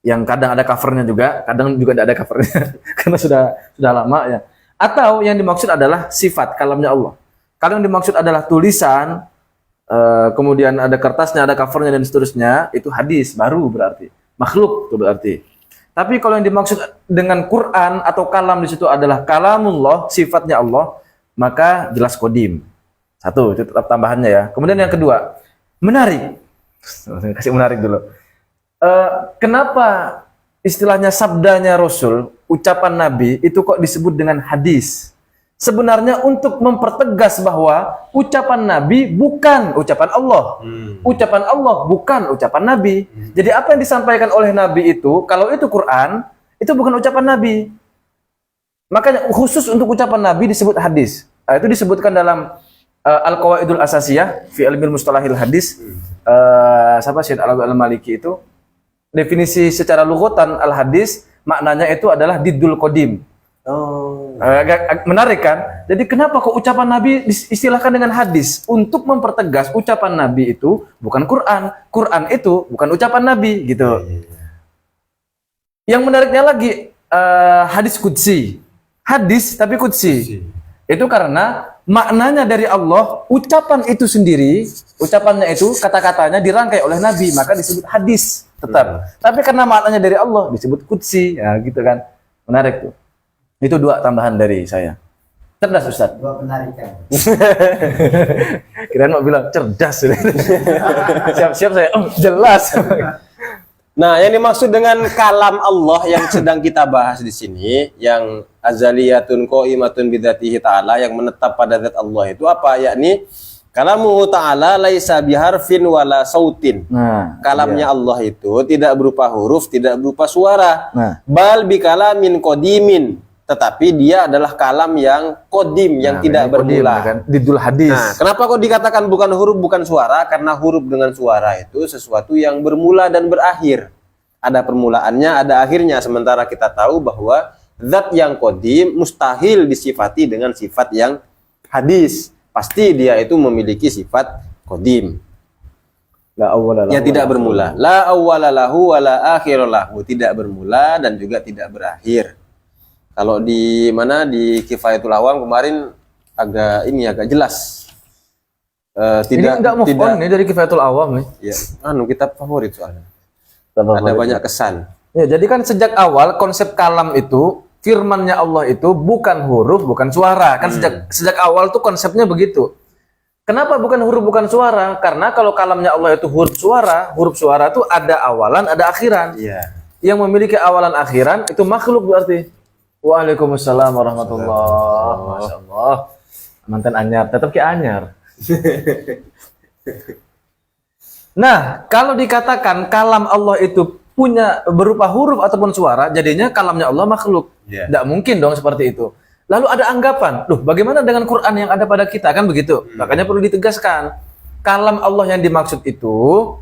yang kadang ada covernya juga, kadang juga tidak ada covernya karena sudah lama ya. Atau yang dimaksud adalah sifat kalamnya Allah. Kalau yang dimaksud adalah tulisan, kemudian ada kertasnya, ada covernya dan seterusnya, itu hadis baru berarti makhluk itu berarti. Tapi kalau yang dimaksud dengan Quran atau kalam di situ adalah kalamullah, sifatnya Allah, maka jelas qadim. Satu, itu tetap tambahannya ya. Kemudian yang kedua, menarik. Kasih menarik dulu. Kenapa istilahnya sabdanya Rasul, ucapan Nabi itu kok disebut dengan hadis? Sebenarnya untuk mempertegas bahwa ucapan Nabi bukan ucapan Allah. Ucapan Allah bukan ucapan Nabi. Jadi apa yang disampaikan oleh Nabi itu, kalau itu Quran, itu bukan ucapan Nabi. Makanya khusus untuk ucapan Nabi disebut hadis. Itu disebutkan dalam Al-Qawaidul Asasiyah fi Ilmil Mustalahil Hadis. Siapa Syed Alawi Al-Maliki itu definisi secara lughatan al-hadis maknanya itu adalah diddul qadim. Agak menarik kan? Jadi kenapa kok ucapan Nabi istilahkan dengan hadis? Untuk mempertegas ucapan Nabi itu bukan Quran. Quran itu bukan ucapan Nabi gitu. Yang menariknya lagi hadis qudsi. Hadis tapi qudsi. Itu karena maknanya dari Allah, ucapan itu sendiri, ucapannya itu, kata-katanya dirangkai oleh Nabi, maka disebut hadis tetap. Tapi karena maknanya dari Allah, disebut qudsi. Ya gitu kan. Menarik tuh. Itu dua tambahan dari saya. Cerdas Ustaz. Dua penarikan. Kirain mau bilang cerdas. Siap-siap saya. Jelas. Nah, yang dimaksud dengan kalam Allah yang sedang kita bahas di sini, yang azaliyatun qaimatun bidzatihi ta'ala, yang menetap pada zat Allah itu apa? Yakni kalamuhu ta'ala laisa biharfin wala sautin. Nah, kalamnya Allah itu tidak berupa huruf, tidak berupa suara. Nah. Bal bi kalamin qadimin, tetapi dia adalah kalam yang qadim, yang tidak bermula. Kan? Didul hadis. Nah, kenapa kok dikatakan bukan huruf, bukan suara? Karena huruf dengan suara itu sesuatu yang bermula dan berakhir. Ada permulaannya, ada akhirnya. Sementara kita tahu bahwa zat yang qadim mustahil disifati dengan sifat yang hadis. Pasti dia itu memiliki sifat qadim. La awwala lahu. Yang tidak bermula. La awwala lahu wa la akhira lahu. Tidak bermula dan juga tidak berakhir. Kalau di mana di Kifayatul Awam kemarin agak jelas. Ini enggak move on nih dari Kifayatul Awam nih. Ya, kitab favorit soalnya. Ada banyak kesan. Ya, jadi kan sejak awal konsep kalam itu, firmannya Allah itu bukan huruf, bukan suara. Kan sejak awal tuh konsepnya begitu. Kenapa bukan huruf, bukan suara? Karena kalau kalamnya Allah itu huruf suara itu ada awalan, ada akhiran. Iya. Yang memiliki awalan akhiran itu makhluk berarti. Waalaikumsalam warahmatullahi. Masya Allah. Mantan anyar, tetap ki anyar. Nah, kalau dikatakan kalam Allah itu punya berupa huruf ataupun suara, jadinya kalamnya Allah makhluk. Tidak mungkin dong seperti itu. Lalu ada anggapan, loh bagaimana dengan Quran yang ada pada kita? Kan begitu. Makanya perlu ditegaskan. Kalam Allah yang dimaksud itu,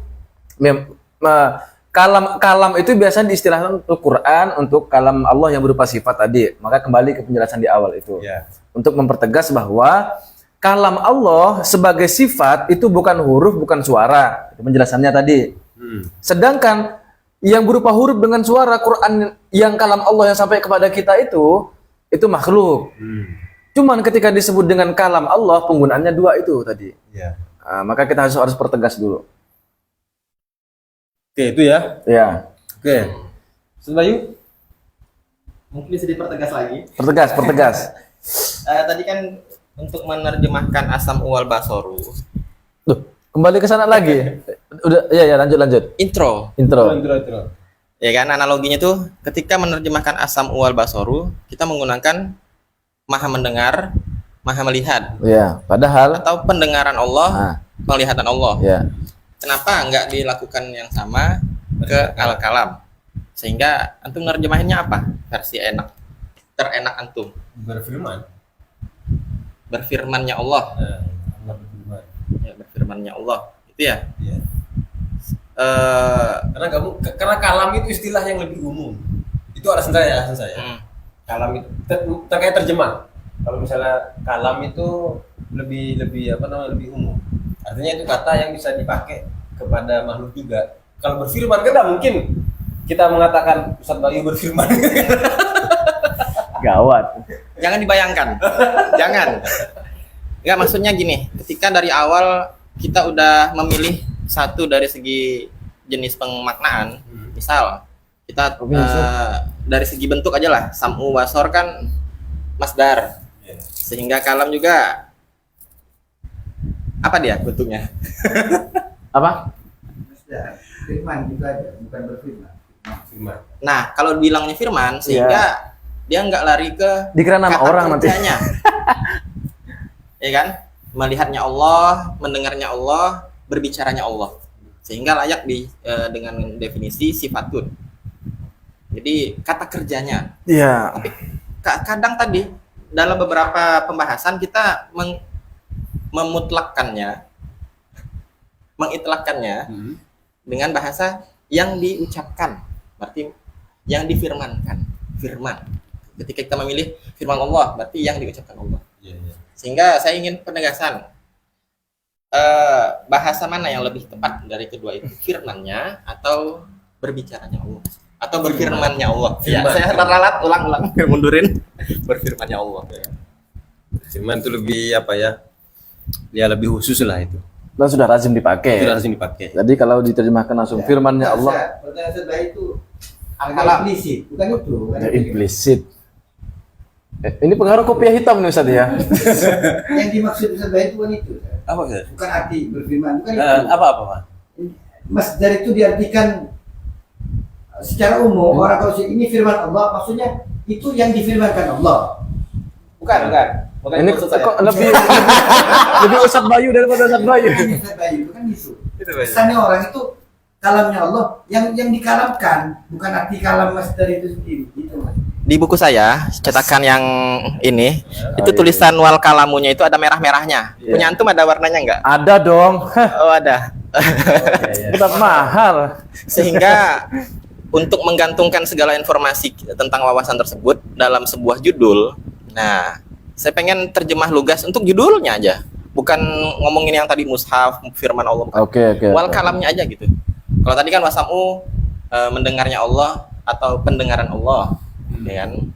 kalam itu biasanya diistilahkan untuk Quran, untuk kalam Allah yang berupa sifat tadi. Maka kembali ke penjelasan di awal itu. Ya. Untuk mempertegas bahwa kalam Allah sebagai sifat itu bukan huruf, bukan suara. Itu penjelasannya tadi. Sedangkan yang berupa huruf dengan suara Quran yang kalam Allah yang sampai kepada kita itu makhluk. Cuman ketika disebut dengan kalam Allah penggunaannya dua itu tadi. Ya. Nah, maka kita harus pertegas dulu. Oke, itu ya. Ya, Oke. Ustaz Bayu? Mungkin bisa dipertegas lagi. pertegas. Tadi kan untuk menerjemahkan asam uwal basoru. Duh, kembali ke sana lagi. Udah, ya lanjut. Intro. Intro. Ya kan analoginya tuh ketika menerjemahkan asam uwal basoru, kita menggunakan maha mendengar, maha melihat, Ya, padahal atau pendengaran Allah, penglihatan Allah. ya. Kenapa nggak dilakukan yang sama ke al-kalam? Sehingga antum nerjemahinnya apa? Versi terenak antum. Berfirman. Berfirmannya Allah. Allah berfirman. Ya, berfirmannya Allah. Itu ya. Iya. Karena kalam itu istilah yang lebih umum. Itu alasan saya. Kalam itu terkait terjemah. Kalau misalnya kalam itu lebih umum. Artinya itu kata yang bisa dipakai kepada makhluk juga. Kalau berfirman kan tidak mungkin kita mengatakan Ustaz Bayu berfirman. Gawat. Jangan dibayangkan. Jangan. Enggak, maksudnya gini, ketika dari awal kita udah memilih satu dari segi jenis pemaknaan, misal kita dari segi bentuk aja lah, sam'u basor kan masdar, sehingga kalam juga apa dia bentuknya? Apa? Firman juga ada, bukan berfirman. Firman. Nah, kalau bilangnya firman, sehingga dia nggak lari ke Dikira nama kata orang nanti. kerjanya. Ya kan? Melihatnya Allah, mendengarnya Allah, berbicaranya Allah. Sehingga layak dengan definisi sifatun. Jadi kata kerjanya. Iya. Tapi kadang tadi dalam beberapa pembahasan kita mengitlakkannya dengan bahasa yang diucapkan, berarti yang difirmankan, firman. Ketika kita memilih firman Allah, berarti yang diucapkan Allah. Sehingga saya ingin penegasan, bahasa mana yang lebih tepat dari kedua itu, firmannya atau berbicaranya Allah, atau berfirmannya Allah. Ya, saya terlalat ulang mundurin berfirmannya Allah. Firman itu lebih lebih khusus lah itu. Dan sudah lazim dipakai. Itu langsung dipakai. Jadi kalau diterjemahkan langsung firmannya Allah, Pertanyaan Ustaz Bayu itu Al-kalam. implisit, bukan itu. Bukan ya implisit. Ini pengaruh kopiah hitam nih Ustaz ya. Yang dimaksud Ustaz Bayu itu bukan itu. Ustaz. Apa sih? Bukan arti berfirman, bukan itu. Apa? Masdar itu diartikan secara umum. Orang kalau ini firman Allah, maksudnya itu yang difirmankan Allah. Bukan. Ini kok lebih Ustaz Bayu daripada Ustaz Bayu. Ustaz Bayu itu kan itu. Kesannya orang itu kalamnya Allah yang dikalamkan, bukan arti kalam masdar itu sendiri. Itu Mas. Di buku saya cetakan yang ini itu tulisan wal kalamunya itu ada merah-merahnya. Punya antum ada warnanya nggak? Ada dong. Oh ada. Tetap mahal. Sehingga untuk menggantungkan segala informasi tentang wawasan tersebut dalam sebuah judul, nah saya pengen terjemah lugas untuk judulnya aja, bukan ngomongin yang tadi mushaf, firman Allah, bukan. Oke. Wal kalamnya aja gitu. Kalau tadi kan wasamu mendengarnya Allah atau pendengaran Allah, ya kan?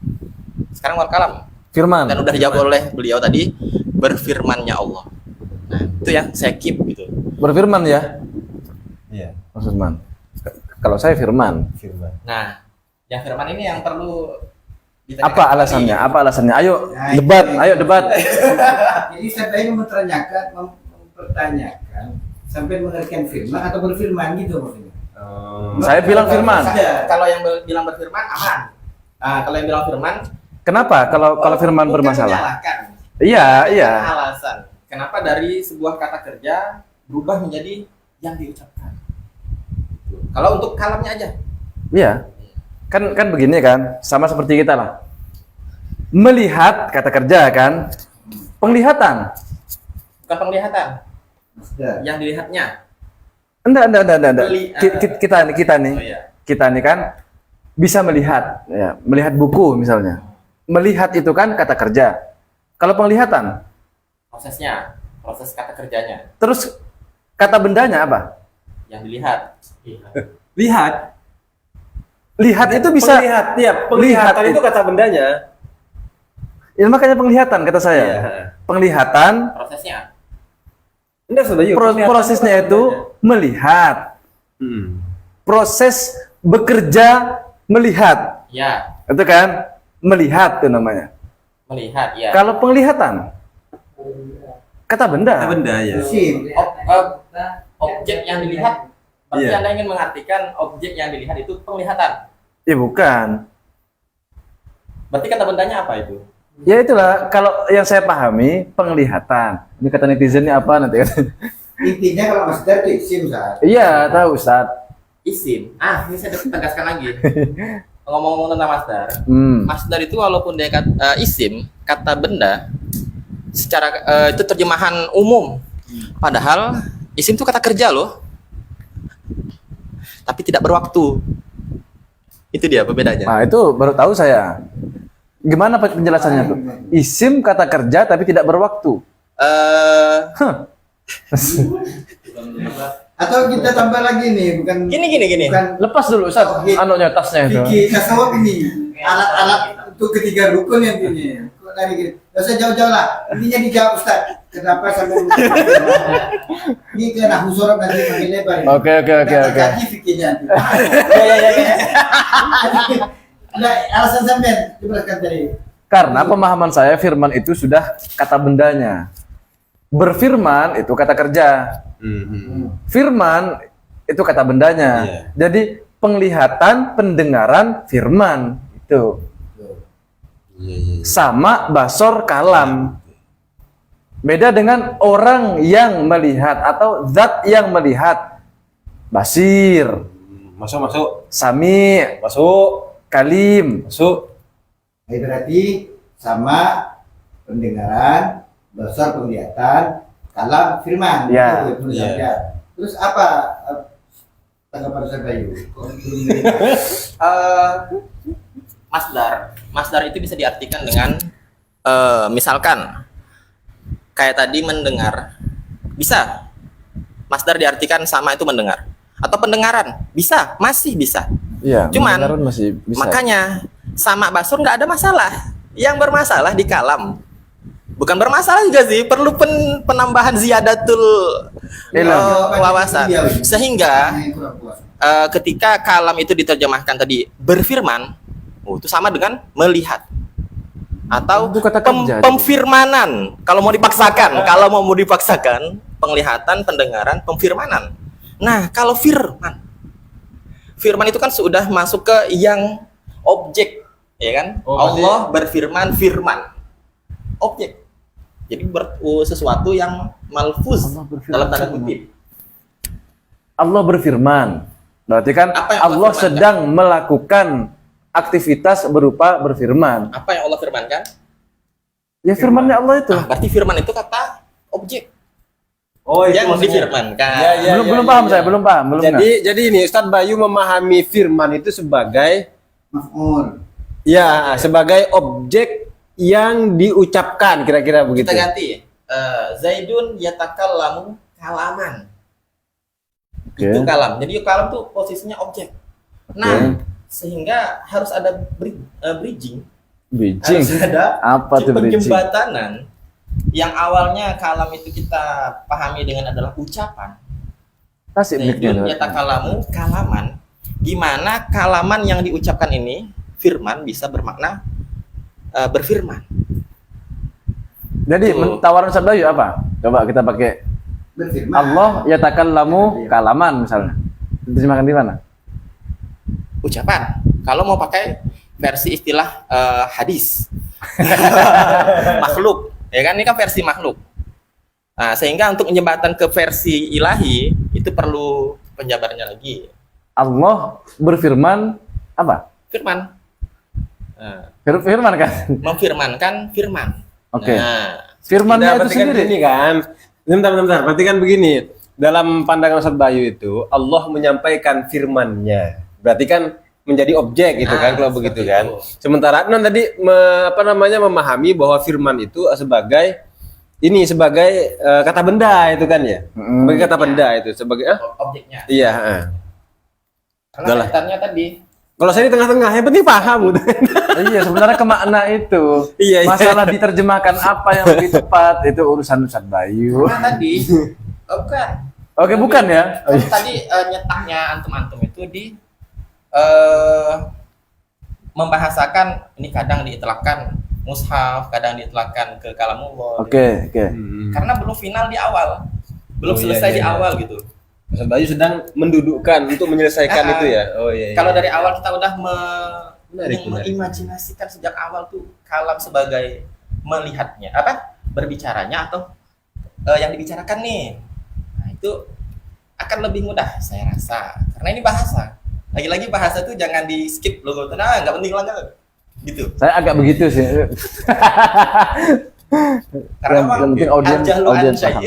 Sekarang wal kalam. Firman. Dan udah dijawab oleh beliau tadi, berfirmannya Allah. Nah, itu yang saya keep gitu. Berfirman ya. Iya. Mas Usman. Kalau saya firman. Firman. Nah, yang firman ini yang perlu Apa alasannya? Apa alasannya? Ayo Nah, debat, ini- ayo debat. Jadi Ustaz Bayu mempertanyakan sampai mengertikan firman atau berfirman gitu maksudnya. Saya bilang firman. Kalau yang bilang berfirman aman. Nah, kalau yang bilang firman, Kenapa? Kalau firman bukan bermasalah. menyalahkan. Iya. Bukan alasan. Kenapa dari sebuah kata kerja berubah menjadi yang diucapkan? Kalau untuk kalamnya aja. Iya. Kan begini kan, sama seperti kita lah. Melihat kata kerja kan, penglihatan. Bukan penglihatan, Masdar. yang dilihatnya. Enggak. Kita nih, Oh, iya. kita nih kan bisa melihat, ya, melihat buku misalnya. Melihat itu kan kata kerja. Kalau penglihatan, Prosesnya, proses kata kerjanya terus kata bendanya apa? yang dilihat. Lihat. Lihat itu bisa. Penglihat, ya, penglihatan Lihat itu kata bendanya. Ya makanya penglihatan kata saya. Iya. Penglihatan, Prosesnya. Enggak sudah yuk. prosesnya itu melihat. Proses bekerja melihat. Ya, Itu kan melihat itu namanya. melihat ya. Kalau penglihatan kata benda. Kata benda ya. Isim. Objek yang dilihat, berarti Iya. Anda ingin mengartikan objek yang dilihat itu penglihatan. Ya bukan. Berarti kata bendanya apa itu? Ya itulah kalau yang saya pahami penglihatan. Ini kata netizennya apa nanti? Intinya kalau masdar itu isim, Ustaz. Iya tahu Ustaz. Isim. Ini saya tegaskan lagi. Ngomong-ngomong tentang masdar. Masdar itu walaupun dia isim, kata benda, secara itu terjemahan umum. Padahal isim itu kata kerja loh. Tapi tidak berwaktu. Itu dia perbedaannya. Nah itu baru tahu saya. Gimana penjelasannya tuh? Isim kata kerja tapi tidak berwaktu. Hah. Atau kita tambah lagi nih, bukan Gini. bukan Lepas dulu Ustaz, anunya tasnya itu. fikih tasawuf ini. Alat-alat untuk ketiga rukun yang ini. Kok tadi gini? Nggak usah jauh-jauh lah. Intinya dijawab Ustaz. Kenapa sampai ini ke nahu sorot nanti makin lebar. ini. Oke. Nggak terjadi fikihnya nanti. Nah, alasan sampean jelaskan tadi. Karena pemahaman saya firman itu sudah kata bendanya. Berfirman itu kata kerja. Firman itu kata bendanya. Iya. Jadi penglihatan, pendengaran, firman itu sama basor kalam. Beda dengan orang yang melihat atau zat yang melihat. Basir, Masuk. sami, kalim. Ini berarti sama pendengaran, basar penglihatan, kalam firman. Ya. Itu menurut Ya. saya. Terus apa tanggapan Ustaz Bayu? Masdar itu bisa diartikan dengan misalkan kayak tadi mendengar. Bisa. Masdar diartikan sama itu mendengar. Atau pendengaran. Bisa, masih bisa. Iya, Cuman, pendengaran masih bisa. Makanya sama basur nggak ada masalah. Yang bermasalah di kalam. Bukan bermasalah juga sih, perlu penambahan ziyadatul wawasan. Sehingga ketika kalam itu diterjemahkan tadi berfirman, itu sama dengan melihat. Atau Itu kata kerja, pemfirmanan. Kalau mau dipaksakan, penglihatan, pendengaran, pemfirmanan. Nah, kalau firman itu kan sudah masuk ke yang objek, ya kan? Oh, Allah berfirman, firman. Objek. Jadi sesuatu yang malfuz Allah berfirman, dalam tanda firman. kutip. Allah berfirman. Berarti kan Apa yang Allah Allah firmankan? sedang melakukan aktivitas berupa berfirman. Apa yang Allah firmankan? Ya firmannya Allah itu. Berarti firman itu kata objek Oh, itu yang maksudnya. difirmankan. Ya, belum paham saya, belum paham, belum Jadi ini Ustadz Bayu memahami firman itu sebagai Maf'ul. ya sebagai objek yang diucapkan kira-kira begitu. Kita ganti. Zaidun yatakallamu kalaman. Oke. Itu kalam. Jadi kalam tuh posisinya objek. Nah, sehingga harus ada bridging. Bridging. Harus ada Apa tuh bridging? penjembatanan yang awalnya kalam itu kita pahami dengan adalah ucapan. Kasih Zaidun mic-nya. yatakalamu kalaman. Gimana kalaman yang diucapkan ini firman bisa bermakna berfirman. Jadi Tuh. tawaran Ustaz Bayu apa? Coba kita pakai Berfirman. Allah yatakallamu kalaman misalnya. Terjemahkan di mana? Ucapan. Kalau mau pakai versi istilah hadis. Makhluk. Ya kan ini kan versi makhluk. Nah, sehingga untuk menjembatan ke versi ilahi itu perlu penjabarannya lagi. Allah berfirman apa? Firman. Nah, Firman kan? memfirmankan firman. Oke. Nah, Firmannya Tidak, itu berarti kan sendiri. begini kan. Bentar. Berarti kan begini. dalam pandangan Ustaz Bayu itu Allah menyampaikan firman-Nya. Berarti kan menjadi objek gitu kan kalau begitu kan. Sementara Adnan tadi memahami bahwa firman itu sebagai kata benda itu kan ya. Sebagai kata benda itu sebagai objeknya. Iya, Karena Udah lah. kaitannya tadi. Kalau saya di tengah-tengah, yang penting paham udah. Iya, sebenarnya ke makna itu. Iya, iya. Masalah diterjemahkan apa yang lebih tepat itu urusan Ustaz Bayu. Karena tadi bukan. Oke, bukan ya? Kan tadi nyetaknya antum-antum itu di membahasakan ini kadang diitlakkan mushaf, kadang diitlakkan ke kalamullah. Oke. Karena belum final di awal. Belum Oh, iya, selesai iya, di iya. awal gitu. Ustaz Bayu sedang mendudukkan untuk menyelesaikan itu ya. Oh iya. Kalau dari awal kita udah Menarik, menarik. mengimajinasikan sejak awal tuh kalam sebagai melihatnya, berbicaranya atau yang dibicarakan nih. Nah, itu akan lebih mudah saya rasa. Karena ini bahasa. Lagi-lagi bahasa tuh jangan di skip logo. Nah, nggak penting lah nggak. Gitu. Saya agak begitu sih. Karena Yang memang penting audiens paham.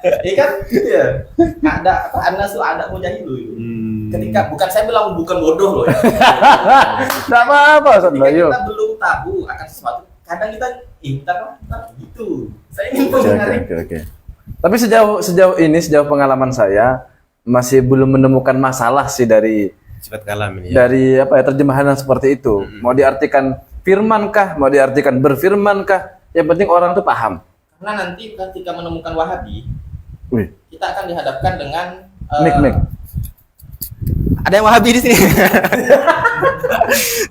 Iya kan? Iya. Ada apa? Anasu ada mujahilu. Ketika bukan saya bilang bukan bodoh loh ya. Tidak apa-apa Ustaz Ketika Bayu. kita belum tahu akan sesuatu, kadang kita ntar gitu. Saya ingin Oke. menarik. Tapi sejauh ini, sejauh pengalaman saya masih belum menemukan masalah sih dari Sifat kalam ini ya. terjemahan yang seperti itu. Mau diartikan firmankah, mau diartikan berfirmankah, yang penting orang tuh paham. Karena nanti ketika menemukan Wahabi, Wih, kita akan dihadapkan dengan Mik. ada yang Wahabi di sini.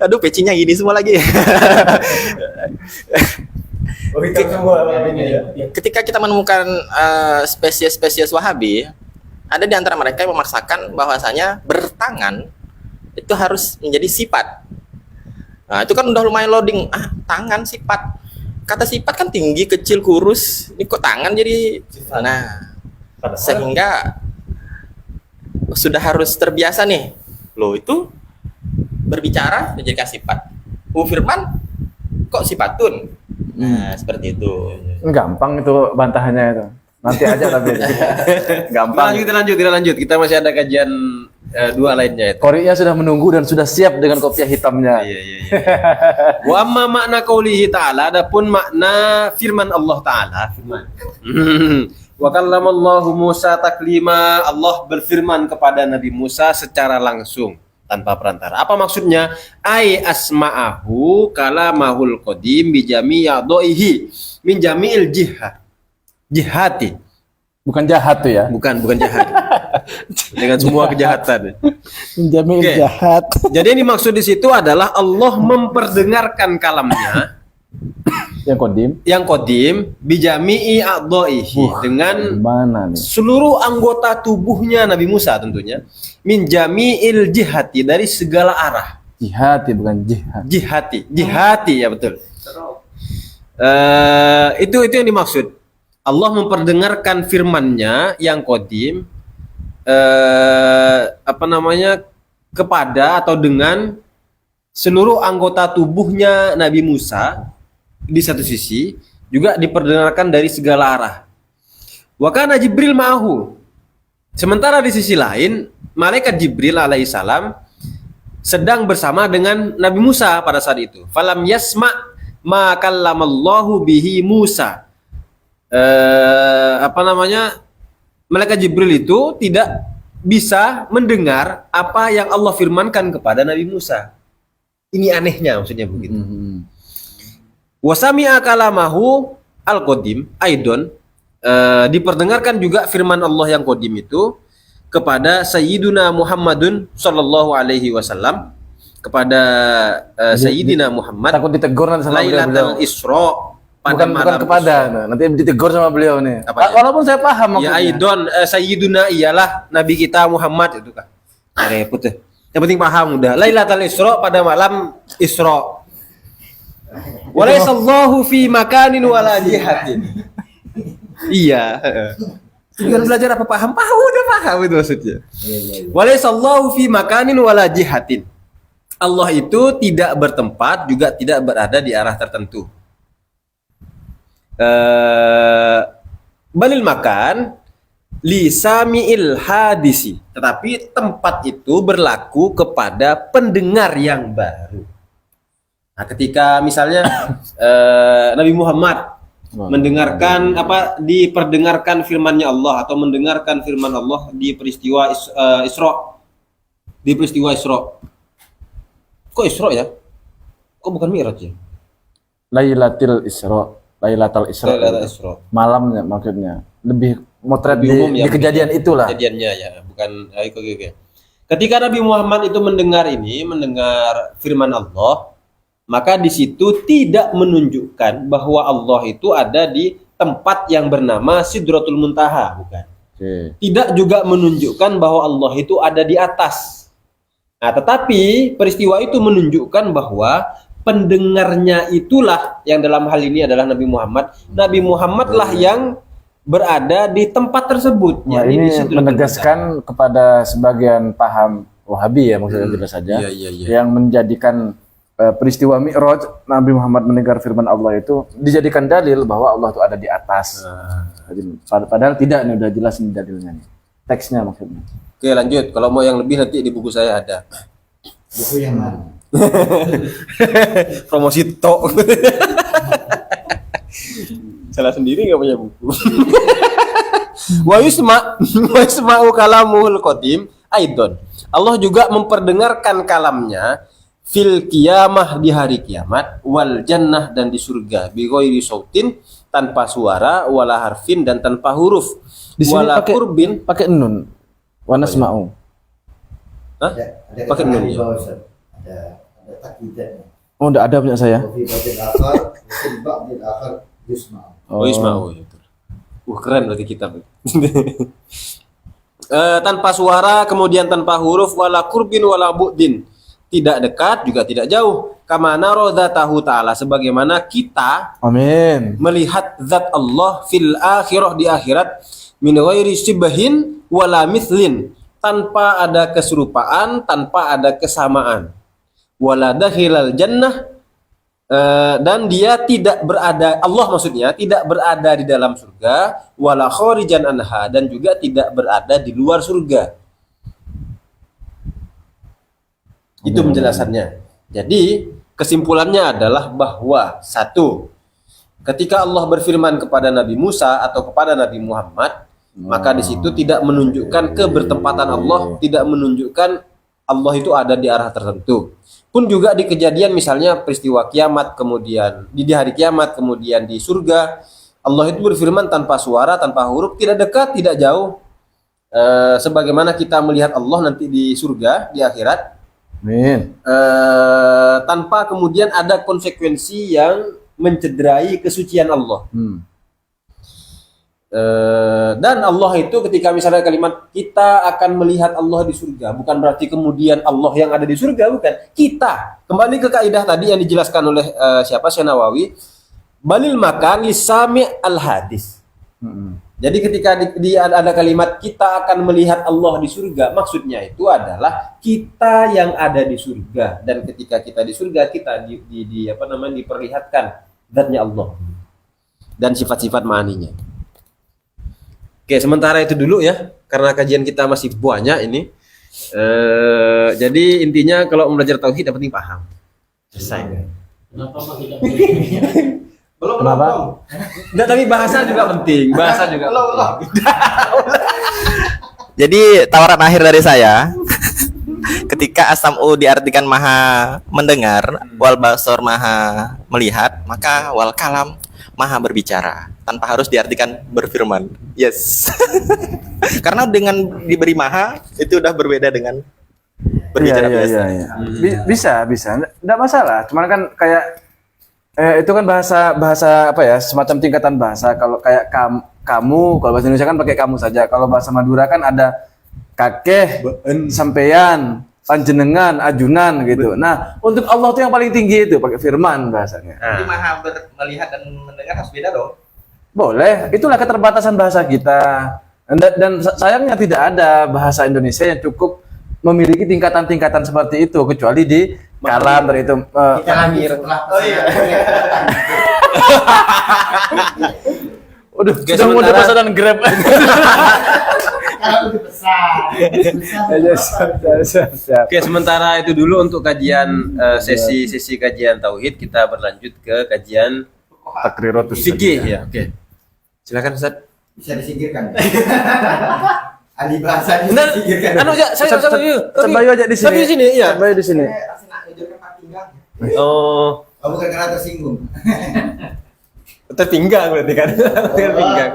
Aduh, pecinya gini semua lagi. Ketika kita menemukan spesies-spesies Wahabi, ada di antara mereka yang memaksakan bahwasanya bertangan itu harus menjadi sifat. Nah, itu kan udah lumayan loading. Tangan sifat. Kata sifat kan tinggi, kecil, kurus. Ini kok tangan jadi. Nah, sehingga sudah harus terbiasa nih. Loh, itu berbicara menjadikan sifat. Firman kok sifatun. Nah, seperti itu. gampang itu bantahannya itu. Nanti aja tapi gampang. Kita lanjut. Kita masih ada kajian dua lainnya itu. Korinya sudah menunggu dan sudah siap dengan kopiah hitamnya. Iya. Wa amma makna qaulihi ta'ala, adapun makna firman Allah Ta'ala, wa kallamallahu Musa taklima, Allah berfirman kepada Nabi Musa secara langsung tanpa perantara. Apa maksudnya? Ai asma'ahu kalamahul qadim bi jami'i dhaihi min jami'il jihati. Bukan jahat tuh ya. Bukan jahat. Dengan semua kejahatan. Menjamin Oke. jahat. Jadi yang dimaksud di situ adalah Allah memperdengarkan kalamnya Yang kodim bijami'i a'dha'ihi dengan mana nih? seluruh anggota tubuhnya Nabi Musa tentunya min jami'il jihati, dari segala arah. Jihati bukan jihad. Jihati ya betul. Itu yang dimaksud. Allah memperdengarkan firman-Nya yang kodim kepada atau dengan seluruh anggota tubuhnya Nabi Musa di satu sisi, juga diperdengarkan dari segala arah. Wa kana Jibril ma'ahu. Sementara di sisi lain, malaikat Jibril alaihissalam sedang bersama dengan Nabi Musa pada saat itu. Falam yasma ma kallamallahu bihi Musa. Malaikat Jibril itu tidak bisa mendengar apa yang Allah firmankan kepada Nabi Musa. Ini anehnya, maksudnya begitu. Wasami'a kalamahu al-qadim aidon, diperdengarkan juga firman Allah yang qadim itu kepada Sayyiduna Muhammadun sallallahu alaihi wasallam, kepada Sayyidina Muhammad Takut ditegur nanti sama beliau. Lailatul Isra, pada Bukan malam kepada, Isra. nanti ditegur sama beliau nih. Apanya? Walaupun saya paham Ya maksudnya. aidon Sayyiduna ialah Nabi kita Muhammad itu kan. Repot tuh. Yang penting paham udah. Lailatul Isra, pada malam Isra. Walaisallahu fi makanin wala jihatin. Iya. Tujuan belajar apa paham? Udah paham itu maksudnya. Walaisallahu fi makanin wala jihatin. Allah itu tidak bertempat, juga tidak berada di arah tertentu. balil makan li sami'il hadisi, tetapi tempat itu berlaku kepada pendengar yang baru. Nah, ketika misalnya Nabi Muhammad mendengarkan diperdengarkan firman-Nya Allah atau mendengarkan firman Allah di peristiwa Isra. Di peristiwa Isra. Kok Isra ya? Kok bukan Mi'raj ya? Lailatul Isra. Lailatul Isra. Malamnya maksudnya. Lebih motret di umum ya, kejadian itulah. Kejadiannya ya, bukan oke. Ketika Nabi Muhammad itu mendengar firman Allah, maka di situ tidak menunjukkan bahwa Allah itu ada di tempat yang bernama Sidratul Muntaha, bukan. Tidak juga menunjukkan bahwa Allah itu ada di atas. Nah, tetapi peristiwa itu menunjukkan bahwa pendengarnya itulah yang dalam hal ini adalah Nabi Muhammad. Nabi Muhammadlah yang berada di tempat tersebut. Nah, ini menegaskan kepada sebagian paham Wahabi ya, maksudnya jelas saja, yang menjadikan peristiwa Mi'raj Nabi Muhammad mendengar firman Allah itu dijadikan dalil bahwa Allah itu ada di atas. Padahal tidak, ini udah jelas ini dalilnya nih. Teksnya maksudnya. Oke, lanjut. Kalau mau yang lebih nanti di buku saya ada. Buku yang mana? Promosi tok. Salah sendiri nggak punya buku. Wa yusma'u kalamul qadim aidon. Allah juga memperdengarkan kalamnya fil qiyamah di hari kiamat, wal jannah dan di surga, bi ghairi sautin tanpa suara, wala harfin dan tanpa huruf, Di sini wala kurbin pakai nun. Wa nasma'u. Hah? Ada Pakai nun di ya? bawah, Ustaz. Ada takdidatnya. Oh, enggak ada punya saya. Wa fi ba'dil akhar, wa fi ba'dil akhar yusma'u. Oh, Isma'u ya. Keren berarti kitab. Tanpa suara, kemudian tanpa huruf, wala kurbin wala bu'din. Tidak dekat juga tidak jauh. Kama nara dzatahu ta'ala, sebagaimana kita Amin. melihat zat Allah fil akhirah di akhirat, min ghairi sibhin wala mithlin, tanpa ada keserupaan, tanpa ada kesamaan. Wala dakhilal jannah, dan dia tidak berada, Allah maksudnya tidak berada di dalam surga, wala kharijan anha, dan juga tidak berada di luar surga. Itu penjelasannya. Jadi kesimpulannya adalah bahwa satu, ketika Allah berfirman kepada Nabi Musa atau kepada Nabi Muhammad, maka di situ tidak menunjukkan kebertempatan Allah, tidak menunjukkan Allah itu ada di arah tertentu. Pun juga di kejadian misalnya peristiwa kiamat, kemudian di hari kiamat, kemudian di surga, Allah itu berfirman tanpa suara, tanpa huruf, tidak dekat, tidak jauh. Sebagaimana kita melihat Allah nanti di surga, di akhirat, Amin. tanpa kemudian ada konsekuensi yang mencederai kesucian Allah. Dan Allah itu ketika misalnya kalimat kita akan melihat Allah di surga, bukan berarti kemudian Allah yang ada di surga, bukan. Kita kembali ke kaidah tadi yang dijelaskan oleh Syekh Nawawi, balil makan lisami al hadis. Jadi ketika ada kalimat kita akan melihat Allah di surga, maksudnya itu adalah kita yang ada di surga, dan ketika kita di surga kita diperlihatkan zatnya Allah dan sifat-sifat ma'aninya. Oke, sementara itu dulu ya, karena kajian kita masih banyak ini. Jadi intinya kalau belajar tauhid yang penting paham. Selesai. Belum. Enggak, tapi bahasa juga penting. Bahasa juga penting. Jadi tawaran akhir dari saya, ketika as-sam'u diartikan maha mendengar, wal basar maha melihat, maka wal kalam maha berbicara, tanpa harus diartikan berfirman. Yes. Karena dengan diberi maha itu udah berbeda dengan berbicara biasa. Bisa. Enggak masalah. Cuman kan kayak itu kan bahasa apa ya, semacam tingkatan bahasa. Kalau kayak kamu, kalau bahasa Indonesia kan pakai kamu saja. Kalau bahasa Madura kan ada kakeh, sampeyan, panjenengan, ajunan gitu. Nah, untuk Allah itu yang paling tinggi itu pakai firman bahasanya. Jadi maha melihat dan mendengar harus beda dong. Boleh, itulah keterbatasan bahasa kita. Dan sayangnya tidak ada bahasa Indonesia yang cukup memiliki tingkatan-tingkatan seperti itu, kecuali di kalam itu. Kita lanjut setelah. Oh iya. Udah, Oke, sudah mau sementara- pesanan Grab. Kalau udah besar. Siap. Oke, sementara itu dulu untuk kajian sesi kajian tauhid, kita berlanjut ke kajian Takriratus fikih ya. Oke. Silakan Ustaz. Bisa disingkirkan. Ahli bahasa Benar. disingkirkan. Anu ya, saya Ustaz Bayu aja di sini. Tapi di sini ya. Ustaz Bayu di sini. Oh, Oh, bukan karena tersinggung. terpinggang berarti kan. Terpinggang.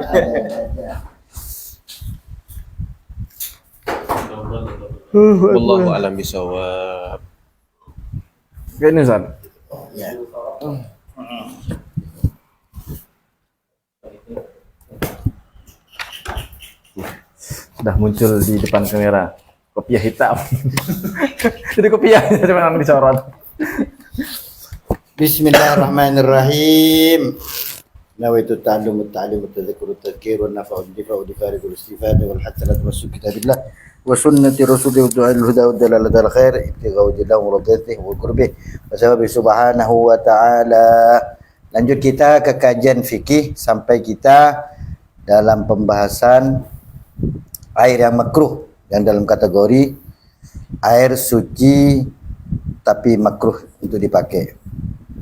Wallahu a'lam bishawab. Kayak ini Ustaz. Ya. Sudah muncul di depan kamera. Kopiah hitam. Jadi kopiah cuma disorot. Bismillahirrahmanirrahim. Nawaitu ta'allum at-ta'lim at-tadhakkur at-tadhkir wa an-nafa'u bil-difa'u difari wal-istifada wal hasanat wa kitabillah wa sunnati rasulih wa du'al huda wa dalalata al-khair ibtigha'u wajhihi wa radatihi wa qurbih wa sawabi subhanahu wa ta'ala. Lanjut kita ke kajian fikih sampai kita dalam pembahasan air yang makruh yang dalam kategori air suci tapi makruh untuk dipakai.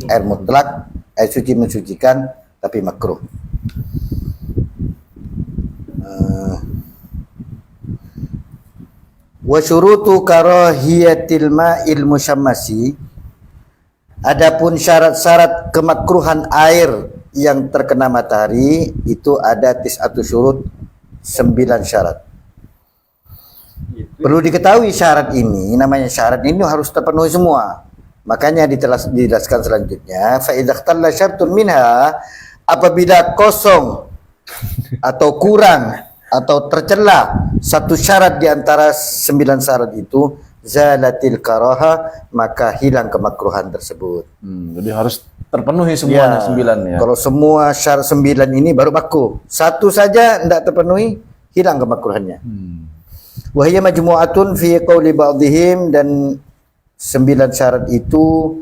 Air mutlak, air suci mensucikan tapi makruh. Wa syurutu karahiyatil ma'il musyammasi. Adapun syarat-syarat kemakruhan air yang terkena matahari itu ada tis'atu syurut, 9 syarat. Perlu diketahui syarat ini, namanya syarat ini harus terpenuhi semua. Makanya dijelaskan selanjutnya, fa idza ikhtalla syartun minha, apabila kosong atau kurang atau tercela satu syarat di antara 9 syarat itu, zalatil karaha, maka hilang kemakruhan tersebut. Jadi harus terpenuhi semuanya 9 ya. Kalau semua syarat 9 ini baru makruh. Satu saja tidak terpenuhi, hilang kemakruhannya. Wahia majmu'atun fi qawli ba'dihim, dan 9 syarat itu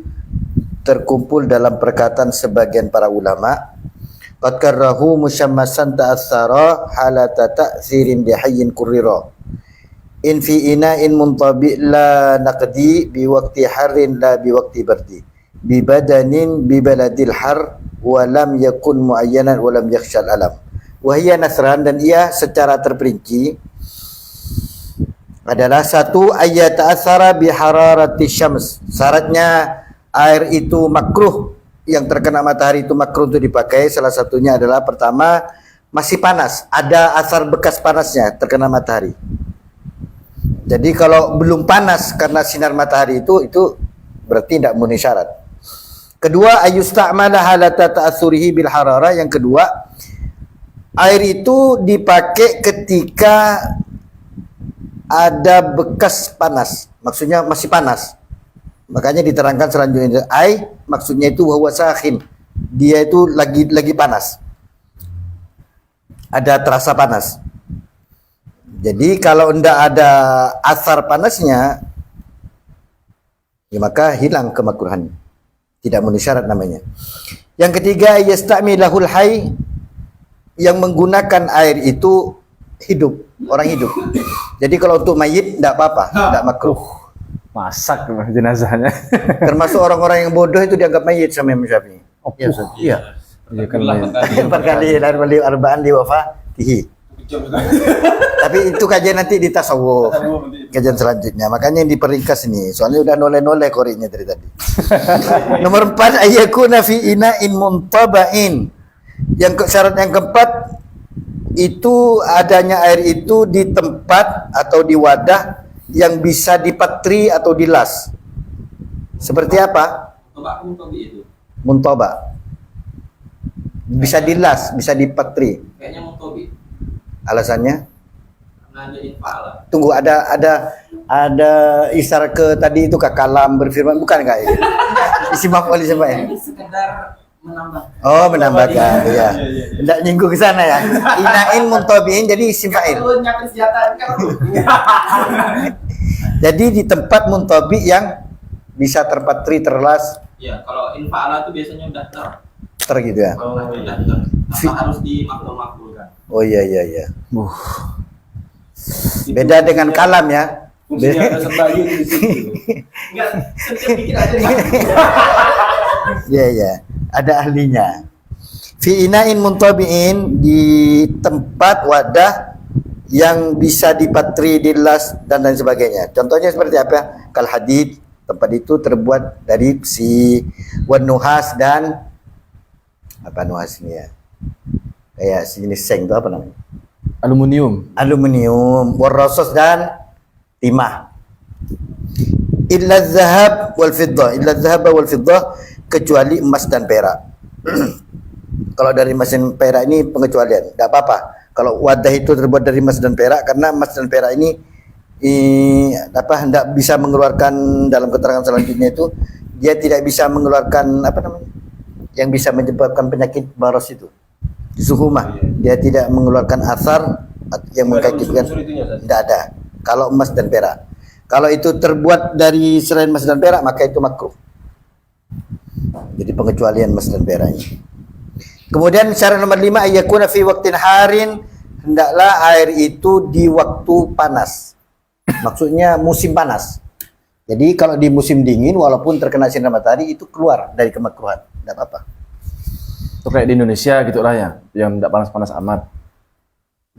terkumpul dalam perkataan sebagian para ulama. Qad karrahu musyammasan ta'athara halata ta'thirin bihayyin kurrira. In fi ina'in muntabi' la naqdi bi waqti harrin la bi waqti bardi. Bi badanin bi baladil har wa lam yakun muayyanan wa lam yakhshal alam. Wahia nasran, dan ia secara terperinci adalah satu, ayat ta'athara bi hararati syams. Syaratnya air itu makruh, yang terkena matahari itu makruh untuk dipakai. Salah satunya adalah pertama, masih panas, ada asar bekas panasnya terkena matahari. Jadi kalau belum panas karena sinar matahari itu berarti tidak memenuhi syarat. Kedua, ayusta'mala halata ta'athurihi bil harara. Yang kedua, air itu dipakai ketika ada bekas panas, maksudnya masih panas. Makanya diterangkan selanjutnya, maksudnya itu huwa sakhin, dia itu lagi panas, ada terasa panas. Jadi kalau tidak ada asar panasnya, ya maka hilang kemakruhannya, tidak memenuhi syarat namanya. Yang ketiga, yastamilahul hayy, yang menggunakan air itu hidup, orang hidup. Jadi kalau untuk mayit tidak apa-apa, tidak makruh. Masak jenazahnya. Termasuk orang-orang yang bodoh itu dianggap mayit sama Imam Syafi'i. Iya. Iya. Iya kan. 4 kali dan beli arba'an di wafatihi. Tapi itu kajian nanti di tasawuf, kajian selanjutnya. Makanya yang diperingkas ini, soalnya udah noleh-noleh koriknya dari tadi. Nomor 4, ayyakuna fi ina'in muntaba'in. Yang syarat yang keempat itu adanya air itu di tempat atau di wadah yang bisa dipatri atau dilas. Seperti apa? Muntoba. Bisa dilas, bisa dipatri. Kayaknya Muntobi. Alasannya? Karena jadi pala. Tunggu, ada isyarat ke tadi itu Kak Kalam berfirman, bukan Kak? Isi maf'ul siapa ya? Sekedar menambah. Oh, menambahkan, ya. Tidak nyinggung ke sana ya. Ina'in muntabi'in, jadi isim fa'il. Jadi di tempat muntabi yang bisa terpatri, terlas. Ya, kalau infa'ala itu biasanya udah ter. master gitu ya. Oh iya. Apa harus dimakmur-makmurkan? Oh iya. Beda dengan kalam ya. Fungsinya ada sembahyang di situ. Enggak, setiap dikit aja. Iya, ada ahlinya. Fi ina'in muntabi'in, di tempat wadah yang bisa dipatri, dilas dan lain sebagainya. Contohnya seperti apa? Kal hadid, tempat itu terbuat dari besi, wan nuhas dan apa nuhas ini ya? Kayak sejenis seng itu apa namanya? Aluminium. Aluminium, warrasos dan timah. Illa zahab wal fiddah, kecuali emas dan perak. Kalau dari emas dan perak ini pengecualian, tidak apa-apa. Kalau wadah itu terbuat dari emas dan perak, karena emas dan perak ini tidak bisa mengeluarkan, dalam keterangan selanjutnya itu dia tidak bisa mengeluarkan apa namanya, yang bisa menyebabkan penyakit baros itu, suhumah. Dia tidak mengeluarkan asar yang mengakibatkan, tidak ada. Kalau emas dan perak, kalau itu terbuat dari selain emas dan perak, maka itu makruh. Jadi pengecualian emas dan perak ini. Kemudian syarat nomor 5, ayyakuna fi waqtin harin, hendaklah air itu di waktu panas. Maksudnya musim panas. Jadi kalau di musim dingin walaupun terkena sinar matahari itu keluar dari kemakruhan, tidak apa-apa. Itu kayak di Indonesia gitu lah ya, yang tidak panas-panas amat.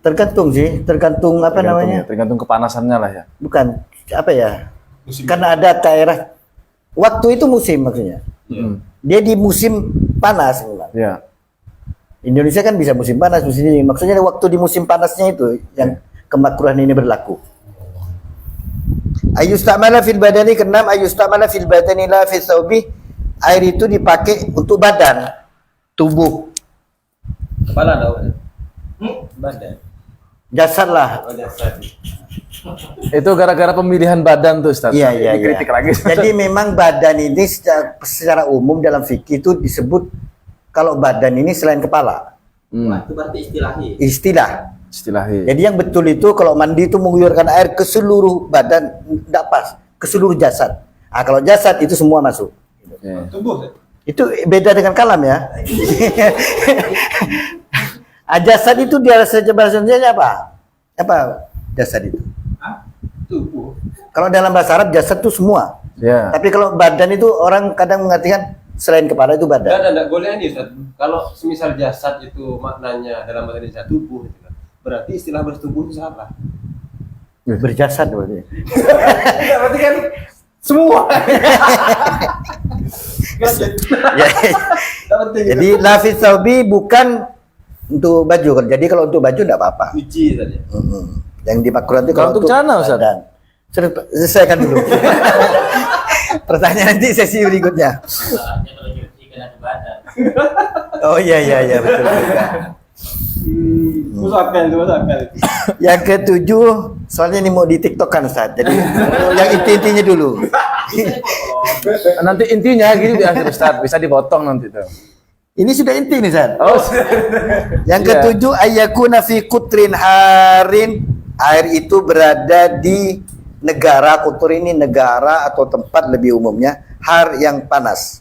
Tergantung sih, tergantung apa namanya? Tergantung kepanasannya lah ya. Bukan apa ya? Karena ada daerah waktu itu musim maksudnya. Dia di musim panas memang. Ya. Indonesia kan bisa musim panas, musim dingin. Maksudnya waktu di musim panasnya itu yang kemakruhan ini berlaku. Ayustamala fil badani, keenam ayustamala fil badani la fi thawbi, air itu dipakai untuk badan, tubuh, Kepala tahu. Badan. jasad lah. Oh, jasad. Itu gara-gara pemilihan badan tuh Ustaz. Iya. Dikritik lagi. Jadi memang badan ini secara umum dalam fikih itu disebut, kalau badan ini selain kepala. Itu berarti Istilah. Istilahnya. Jadi yang betul itu kalau mandi itu mengguyurkan air ke seluruh badan, tidak pas, ke seluruh jasad. Ah, kalau jasad itu semua masuk. Ya. Tubuh. Itu beda dengan kalam ya. Jasad itu dia bahasanya apa? Apa jasad itu? Tubuh. Kalau dalam bahasa Arab jasad itu semua. Ya. Tapi kalau badan itu orang kadang mengartikan selain kepala itu badan. Dan boleh nih Ustaz. Kalau semisal jasad itu maknanya dalam bahasa Indonesia tubuh gitu kan. Berarti istilah bertubuh itu salah. Berjasad berarti. Berarti kan semua. Ya. Jadi lafis saubi bukan untuk baju. Jadi kalau untuk baju tidak apa-apa. Suci saja. Yang dimakruh itu Kalau untuk celana, Ustaz? badan. Selesaikan dulu. Pertanyaan nanti sesi berikutnya. Masalahnya kalau nyuci kan ada badan. Oh iya betul juga. Musakkan itu. Yang ketujuh, soalnya ini mau di TikTok kan Ustaz. Jadi yang intinya dulu. Nanti intinya gini di akhir Ustaz, bisa dipotong nanti tuh. Ini sudah inti nih Ustaz. Oh, Yang Iya. ketujuh, ayyakuna fi kutrin harin, air itu berada di negara, kutur ini negara atau tempat lebih umumnya, har yang panas.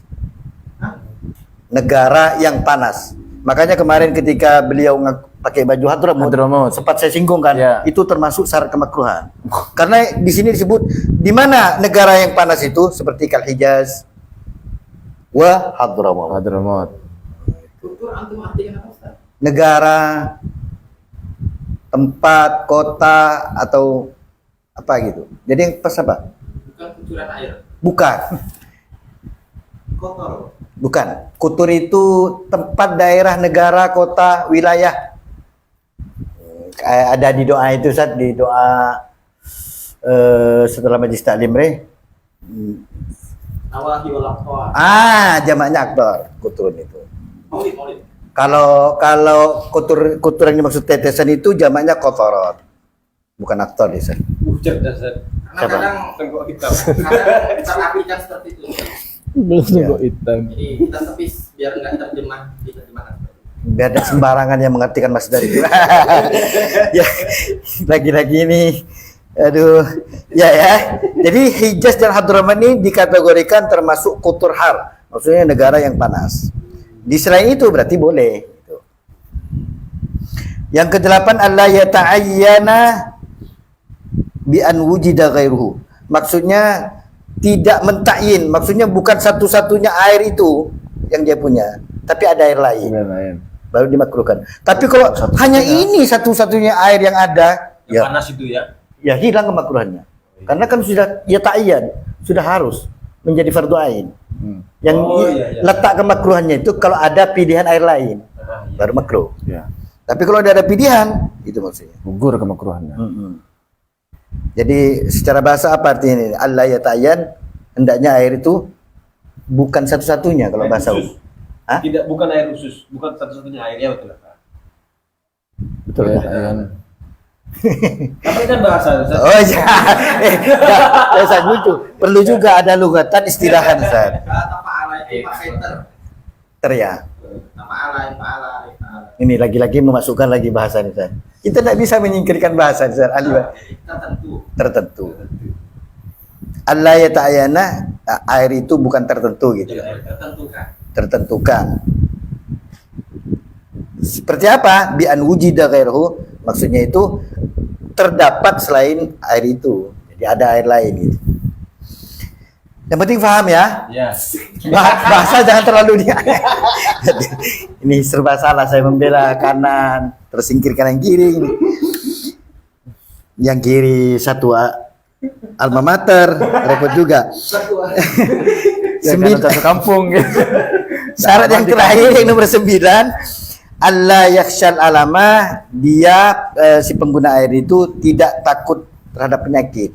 Negara yang panas. Makanya kemarin ketika beliau pakai baju Hadramut, Hadramut. sempat saya singgung kan, Ya. itu termasuk syarat kemakruhan. Karena di sini disebut di mana negara yang panas itu seperti Kal Hijaz wa Hadramut. Hadramut. Kultur antum artikan apa Ustaz? Negara, tempat, kota atau apa gitu. Jadi yang pas apa? Bukan kucuran air. Bukan. Kotor. Bukan. Kutur itu tempat, daerah, negara, kota, wilayah. Ada di doa itu Ustaz, di doa setelah majlis taklim Nawahi wal aqwa. jamaknya aktor kuturun itu. Maulid. Kalau kutur yang dimaksud tetesan itu jamaknya kotorot. Bukan aktor Ustaz. Cerdas Ustaz. Karena kadang Tenggok hitam. terartikan seperti itu. Belum Iya. hitam. Jadi kita tepis biar enggak terjemah diterjemahkan. Biar ada sembarangan yang mengartikan masdar itu. Ya, lagi-lagi ini, aduh, ya. Jadi Hijaz dan Hadramaut ini dikategorikan termasuk kutur har, maksudnya negara yang panas. Di selain itu berarti boleh. Gitu. Yang kedelapan Allah yata'ayyana bi an wujida ghairuhu. Maksudnya tidak mentakyin, maksudnya bukan satu-satunya air itu yang dia punya, tapi ada air lain. Baru dimakruhkan. Tapi kalau hanya ini satu-satunya air yang ada, ya panas itu ya. Ya hilang kemakruhannya. Karena kan sudah ya ta'ayyan, sudah harus menjadi fardu ain. Yang letak kemakruhannya itu kalau ada pilihan air lain, baru makruh. Ya. Tapi kalau ada pilihan, itu maksudnya. Gugur kemakruhannya. Jadi secara bahasa apa artinya ini? Allah ya ta'ayyan, hendaknya air itu bukan satu-satunya kalau bahasa umum. Hah? Tidak, bukan air khusus, bukan satu-satunya airnya, betul Pak. Betul Ya, kan? kan. Tapi kan bahasa Ustaz. Oh iya. Ya, Ustaz, lucu. Perlu juga ada lugatan istilahan, Ustaz. Nama Allah itu Pak Center. Ya. Nama Allah, Pak Allah. Ini lagi-lagi memasukkan lagi bahasa ini, Ustaz. Kita tidak bisa menyingkirkan bahasa, Ustaz. Tertentu. Allah ya ta'ayana, air itu bukan tertentu gitu. Tertentukan. Seperti apa? Bi an wujida ghairuhu, maksudnya itu terdapat selain air itu. Jadi ada air lain gitu. Yang penting paham ya. Ya. Bahasa jangan terlalu dia. Ini serba salah, saya membela kanan, tersingkir kanan kiri. Yang kiri satu alma mater, repot juga. Satu kampung gitu. Syarat yang terakhir yang nomor 9, Allah yakshal alama, dia si pengguna air itu tidak takut terhadap penyakit.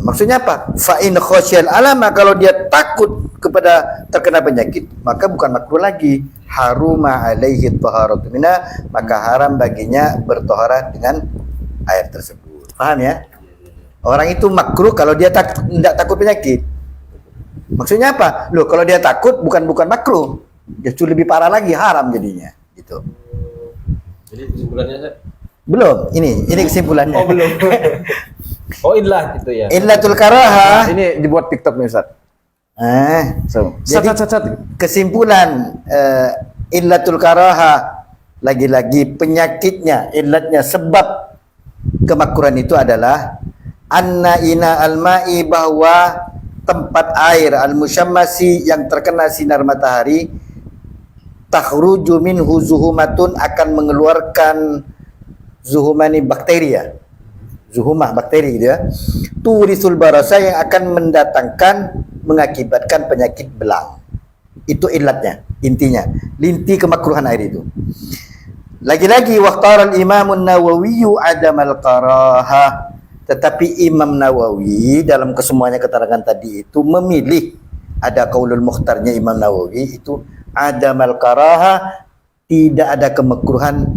Maksudnya apa? Fa in khasyal alama, kalau dia takut kepada terkena penyakit, maka bukan makruh lagi. Haruma alaihi taharatu minha, maka haram baginya bertoharah dengan air tersebut. Paham ya? Orang itu makruh kalau dia tidak takut penyakit. Maksudnya apa? Loh, kalau dia takut bukan makruh. Justru lebih parah lagi, haram jadinya. Gitu. Jadi kesimpulannya Ustaz? Belum, ini kesimpulannya. Oh, belum. Oh, illah itu ya. Illatul karaha. Ini dibuat TikTok nih, Ustaz. So, Jadi sat. kesimpulan illatul karaha, lagi-lagi penyakitnya, illatnya, sebab kemakruhan itu adalah anna ina al-ma'i, bahwa tempat air al-musyammasi yang terkena sinar matahari, takhruju minhu zuhumatun, akan mengeluarkan zuhumani bakteria, zuhumah bakteri gitu ya, turisul barasa, yang akan mengakibatkan penyakit belang. Itu illatnya, intinya, linti kemakruhan air itu. Lagi-lagi waqtaral Imamun Nawawi adamal karaha, tetapi Imam Nawawi dalam kesemuanya keterangan tadi itu memilih, ada qaulul mukhtarnya Imam Nawawi itu adamal karaha, tidak ada kemakruhan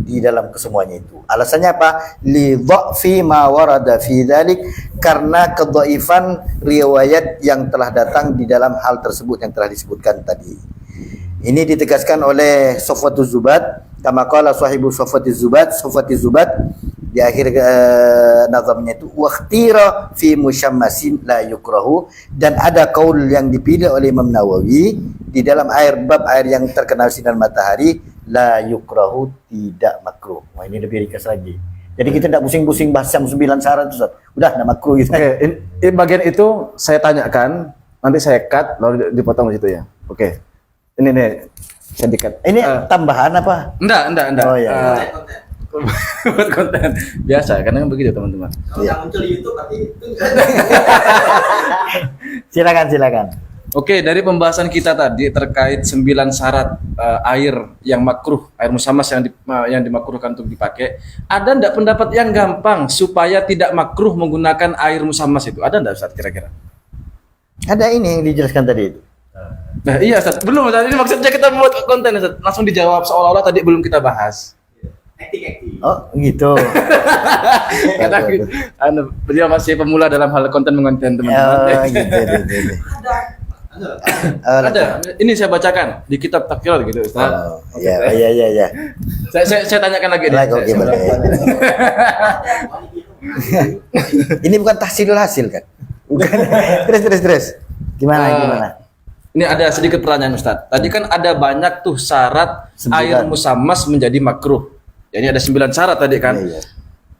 di dalam kesemuanya itu. Alasannya apa? Li dha'fi ma warada fi dzalik, karena kedhaifan riwayat yang telah datang di dalam hal tersebut yang telah disebutkan tadi. Ini ditegaskan oleh Safwatuz Zubat, kama qala sahibu Safwatuz Zubat di akhir nazamnya itu, waqtira fi musyammasin la yukrahu, dan ada kaul yang dipilih oleh Imam Nawawi di dalam bab air yang terkena sinar matahari, la yukrahu, tidak makruh. Wah, ini lebih ringkas lagi. Jadi kita tidak pusing-pusing bahas yang 9 syarat, Ustaz. Udah, tidak makruh gitu. Oke, ini bagian itu saya tanyakan, nanti saya cut lalu dipotong di situ ya. Oke. Ini nih, saya di-cut. Ini tambahan apa? Enggak. Oh iya. Buat konten biasa, karena kan begitu teman-teman. Kalau nggak muncul di YouTube berarti itu Silakan. Oke, dari pembahasan kita tadi terkait 9 syarat air yang makruh, air musammas yang dimakruhkan untuk dipakai, ada enggak pendapat yang gampang supaya tidak makruh menggunakan air musammas itu? Ada enggak Ustaz kira-kira? Ada ini yang dijelaskan tadi itu. Nah, iya Ustaz. Belum Ustaz, ini maksudnya kita membuat konten Ustaz. Langsung dijawab seolah-olah tadi belum kita bahas. acting. Oh, gitu. Karena beliau masih pemula dalam hal konten mengonten teman-teman. Oh, gitu. Ada. Ini saya bacakan di kitab Takyir gitu Ustaz. Oh, iya. Saya tanyakan lagi nih. Oke, boleh. Ini bukan tahsilul hasil kan? Bukan. Terus. Gimana? Ini ada sedikit pertanyaan Ustadz. Tadi kan ada banyak tuh syarat air musammas menjadi makruh. Jadi ada 9 syarat tadi kan. Iya.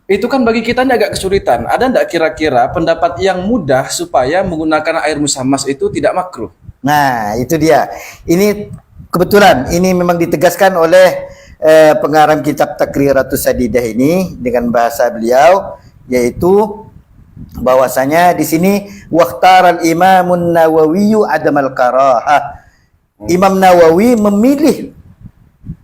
Itu kan bagi kita ini agak kesulitan. Ada enggak kira-kira pendapat yang mudah supaya menggunakan air musammas itu tidak makruh? Nah, itu dia. Ini kebetulan ini memang ditegaskan oleh pengarang kitab Takriratus Sadidah ini dengan bahasa beliau, yaitu bahwasanya di sini waqtaral Imamun Nawawi adamal karahah. Imam Nawawi memilih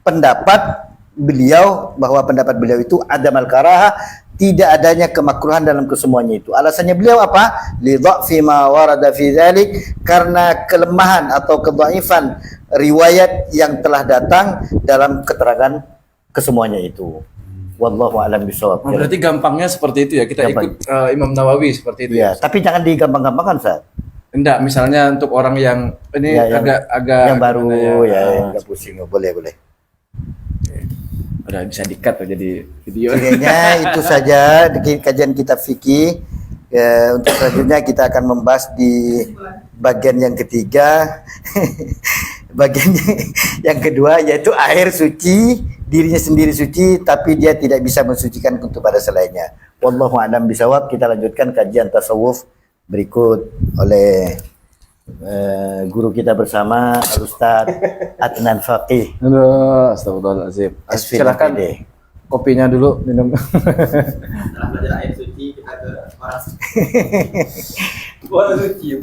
pendapat beliau bahwa pendapat beliau itu adamal karahah, tidak adanya kemakruhan dalam kesemuanya itu. Alasannya beliau apa? Li dha'fi ma warada fi dzalik, karena kelemahan atau kedhaifan riwayat yang telah datang dalam keterangan kesemuanya itu. Wallahu a'lam bishawab. Oh, berarti gampangnya seperti itu ya, kita Gampang. ikut Imam Nawawi seperti itu Ya, tapi jangan digampang-gampangkan, Ustaz. Enggak, misalnya untuk orang yang ini Ya, agak yang baru gimana ya, yang enggak pusing. Boleh. udah bisa di-cut jadi video. Intinya itu saja di kajian kitab fikih. Untuk selanjutnya kita akan membahas di bagian yang ketiga. Bagian yang kedua yaitu air suci, dirinya sendiri suci tapi dia tidak bisa mensucikan untuk pada selainnya. Wallahu a'lam bishawab. Kita lanjutkan kajian tasawuf berikut oleh guru kita bersama Al-Ustaz Adnan Faqih. Aduh, astagfirullahaladzim. Silakan SVDPD. kopinya dulu minum. Setelah belajar air suci kita ke orang suci.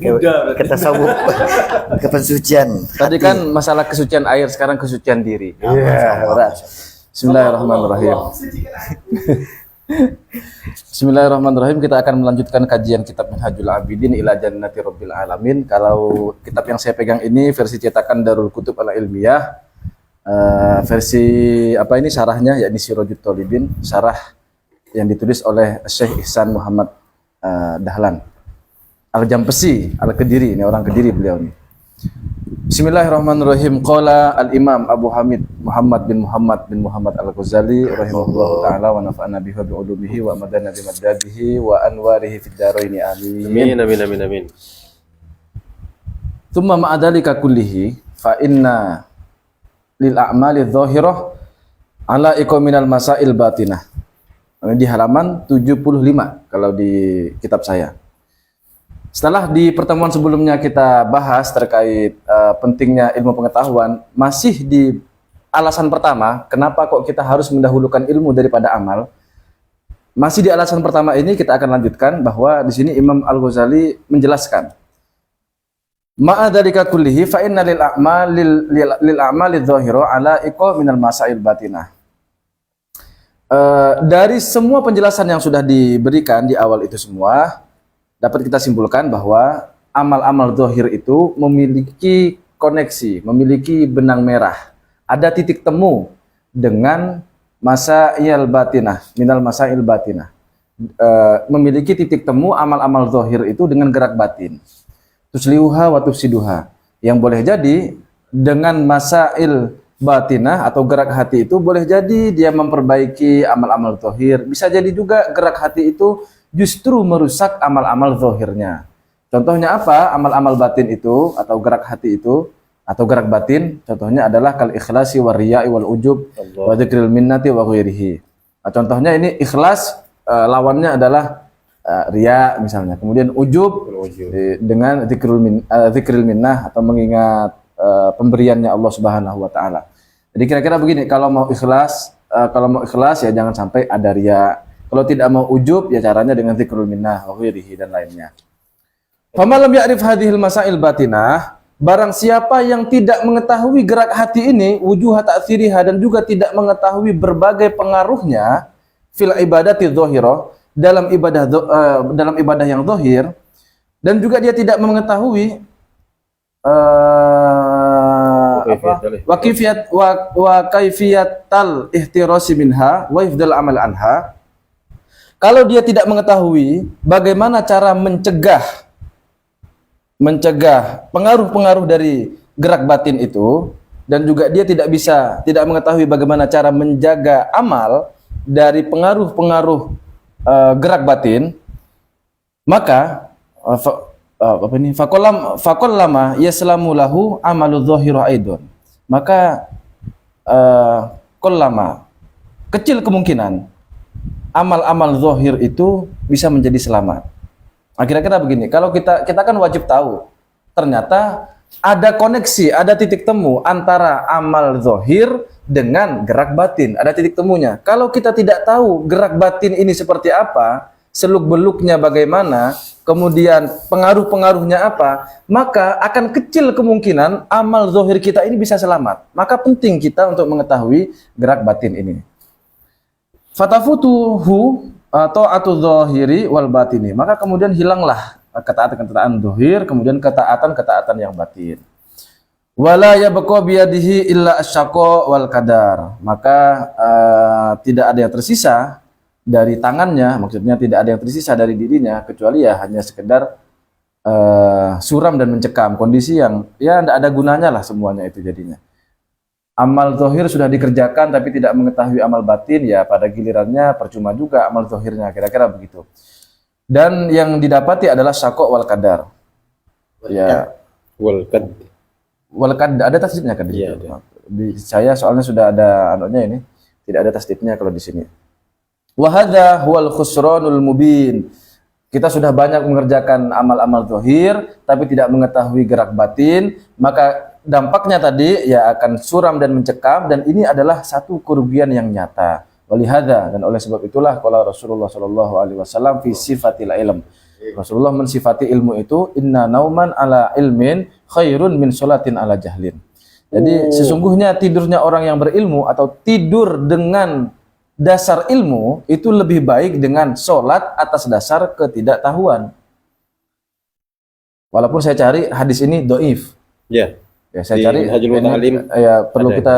Ke tasawuf, ke pensucian. Tadi kan masalah kesucian air, sekarang kesucian diri. Iya, Bismillahirrahmanirrahim. Bismillahirrahmanirrahim. Kita akan melanjutkan kajian kitab Minhajul Abidin ila Jannati Rabbil Alamin. Kalau kitab yang saya pegang ini versi cetakan Darul Kutub Al Ilmiyah. Versi apa ini syarahnya, yakni Sirajut Thalibin, syarah yang ditulis oleh Syekh Ihsan Muhammad Dahlan Al-Jampesi Al-Kediri, ini orang Kediri beliau nih. Bismillahirrahmanirrahim. Qala Al-Imam Abu Hamid Muhammad bin Muhammad Al-Ghazali rahimahullahu taala wa nafa'ana bihi bi ulumihi wa amadana bi madadihi wa anwarihi fid dharain amin. Amin. Tsumma ma'adalika kullihi fa inna lil a'mali dhahirah ala iqaminal masail batinah. Ini di halaman 75 kalau di kitab saya. Setelah di pertemuan sebelumnya kita bahas terkait pentingnya ilmu pengetahuan, masih di alasan pertama, kenapa kok kita harus mendahulukan ilmu daripada amal? Masih di alasan pertama ini kita akan lanjutkan bahwa di sini Imam Al-Ghazali menjelaskan ma'adzalika kullihi fa inna lil a'mali dhahira ala iqa minal masail batinah. Dari semua penjelasan yang sudah diberikan di awal itu semua, dapat kita simpulkan bahwa amal-amal zahir itu memiliki koneksi, memiliki benang merah. Ada titik temu dengan masail batinah, minal masail batinah. Memiliki titik temu amal-amal zahir itu dengan gerak batin. Tuslihuha wa tufsiduha. Yang boleh jadi dengan masail batinah atau gerak hati itu boleh jadi dia memperbaiki amal-amal zahir. Bisa jadi juga gerak hati itu justru merusak amal-amal zahirnya. Contohnya apa? Amal-amal batin itu atau gerak hati itu atau gerak batin contohnya adalah kal ikhlasi war riya'i wal ujub wa dzikril minnati wa ghairihi. Contohnya ini ikhlas, lawannya adalah riya misalnya. Kemudian ujub dengan dzikril minnah atau mengingat pemberiannya Allah Subhanahu wa taala. Jadi kira-kira begini, kalau mau ikhlas ya jangan sampai ada riya. Kalau tidak mau ujub ya caranya dengan dzikrul minnah wa ghairihi dan lainnya. Famalam ya'rif hadhil masail batinah, barang siapa yang tidak mengetahui gerak hati ini, wujuha ta'thiriha, dan juga tidak mengetahui berbagai pengaruhnya fil ibadati dhahirah, dalam ibadah yang zahir, dan juga dia tidak mengetahui wa kaifiyatal ihtirasi minha wa ifdal amal anha. Kalau dia tidak mengetahui bagaimana cara mencegah pengaruh-pengaruh dari gerak batin itu, dan juga dia tidak mengetahui bagaimana cara menjaga amal dari pengaruh-pengaruh gerak batin, maka apa ini? Faqallama yaslamu lahu amalu dhahiru aidon. Maka qallama kecil kemungkinan amal-amal zahir itu bisa menjadi selamat. Kira-kira begini, kalau kita kan wajib tahu ternyata ada koneksi, ada titik temu antara amal zahir dengan gerak batin, ada titik temunya. Kalau kita tidak tahu gerak batin ini seperti apa, seluk-beluknya bagaimana, kemudian pengaruh-pengaruhnya apa, maka akan kecil kemungkinan amal zahir kita ini bisa selamat. Maka penting kita untuk mengetahui gerak batin ini. Fatafutuhu ta'atu zahiri wal batini. Maka kemudian hilanglah ketaatan-ketaatan zahir, kemudian ketaatan-ketaatan yang batin. Wala yabqa biyadihi illa asyaqa wal kadar. Maka tidak ada yang tersisa dari tangannya, maksudnya tidak ada yang tersisa dari dirinya kecuali ya hanya sekedar suram dan mencekam, kondisi yang ya tidak ada gunanya lah semuanya itu jadinya. Amal zahir sudah dikerjakan tapi tidak mengetahui amal batin, ya pada gilirannya percuma juga amal zahirnya, kira-kira begitu. Dan yang didapati adalah syaqa wal kadar. Ya, wal kadar ada tasdidnya kan di situ. Di saya soalnya sudah ada anunya ini, tidak ada tasdidnya kalau di sini. Wa hadza huwal khusranul mubin. Kita sudah banyak mengerjakan amal-amal zahir tapi tidak mengetahui gerak batin, maka dampaknya tadi ya akan suram dan mencekam, dan ini adalah satu kerugian yang nyata. Walihada, dan oleh sebab itulah kalau Rasulullah sallallahu alaihi wasallam fi sifatil ilm. Rasulullah mensifati ilmu itu inna nauman ala ilmin khairun min sholatin ala jahlin. Jadi sesungguhnya tidurnya orang yang berilmu atau tidur dengan dasar ilmu itu lebih baik dengan sholat atas dasar ketidaktahuan. Walaupun saya cari hadis ini dhaif. Ya. Ya, saya cari ini, ya perlu kita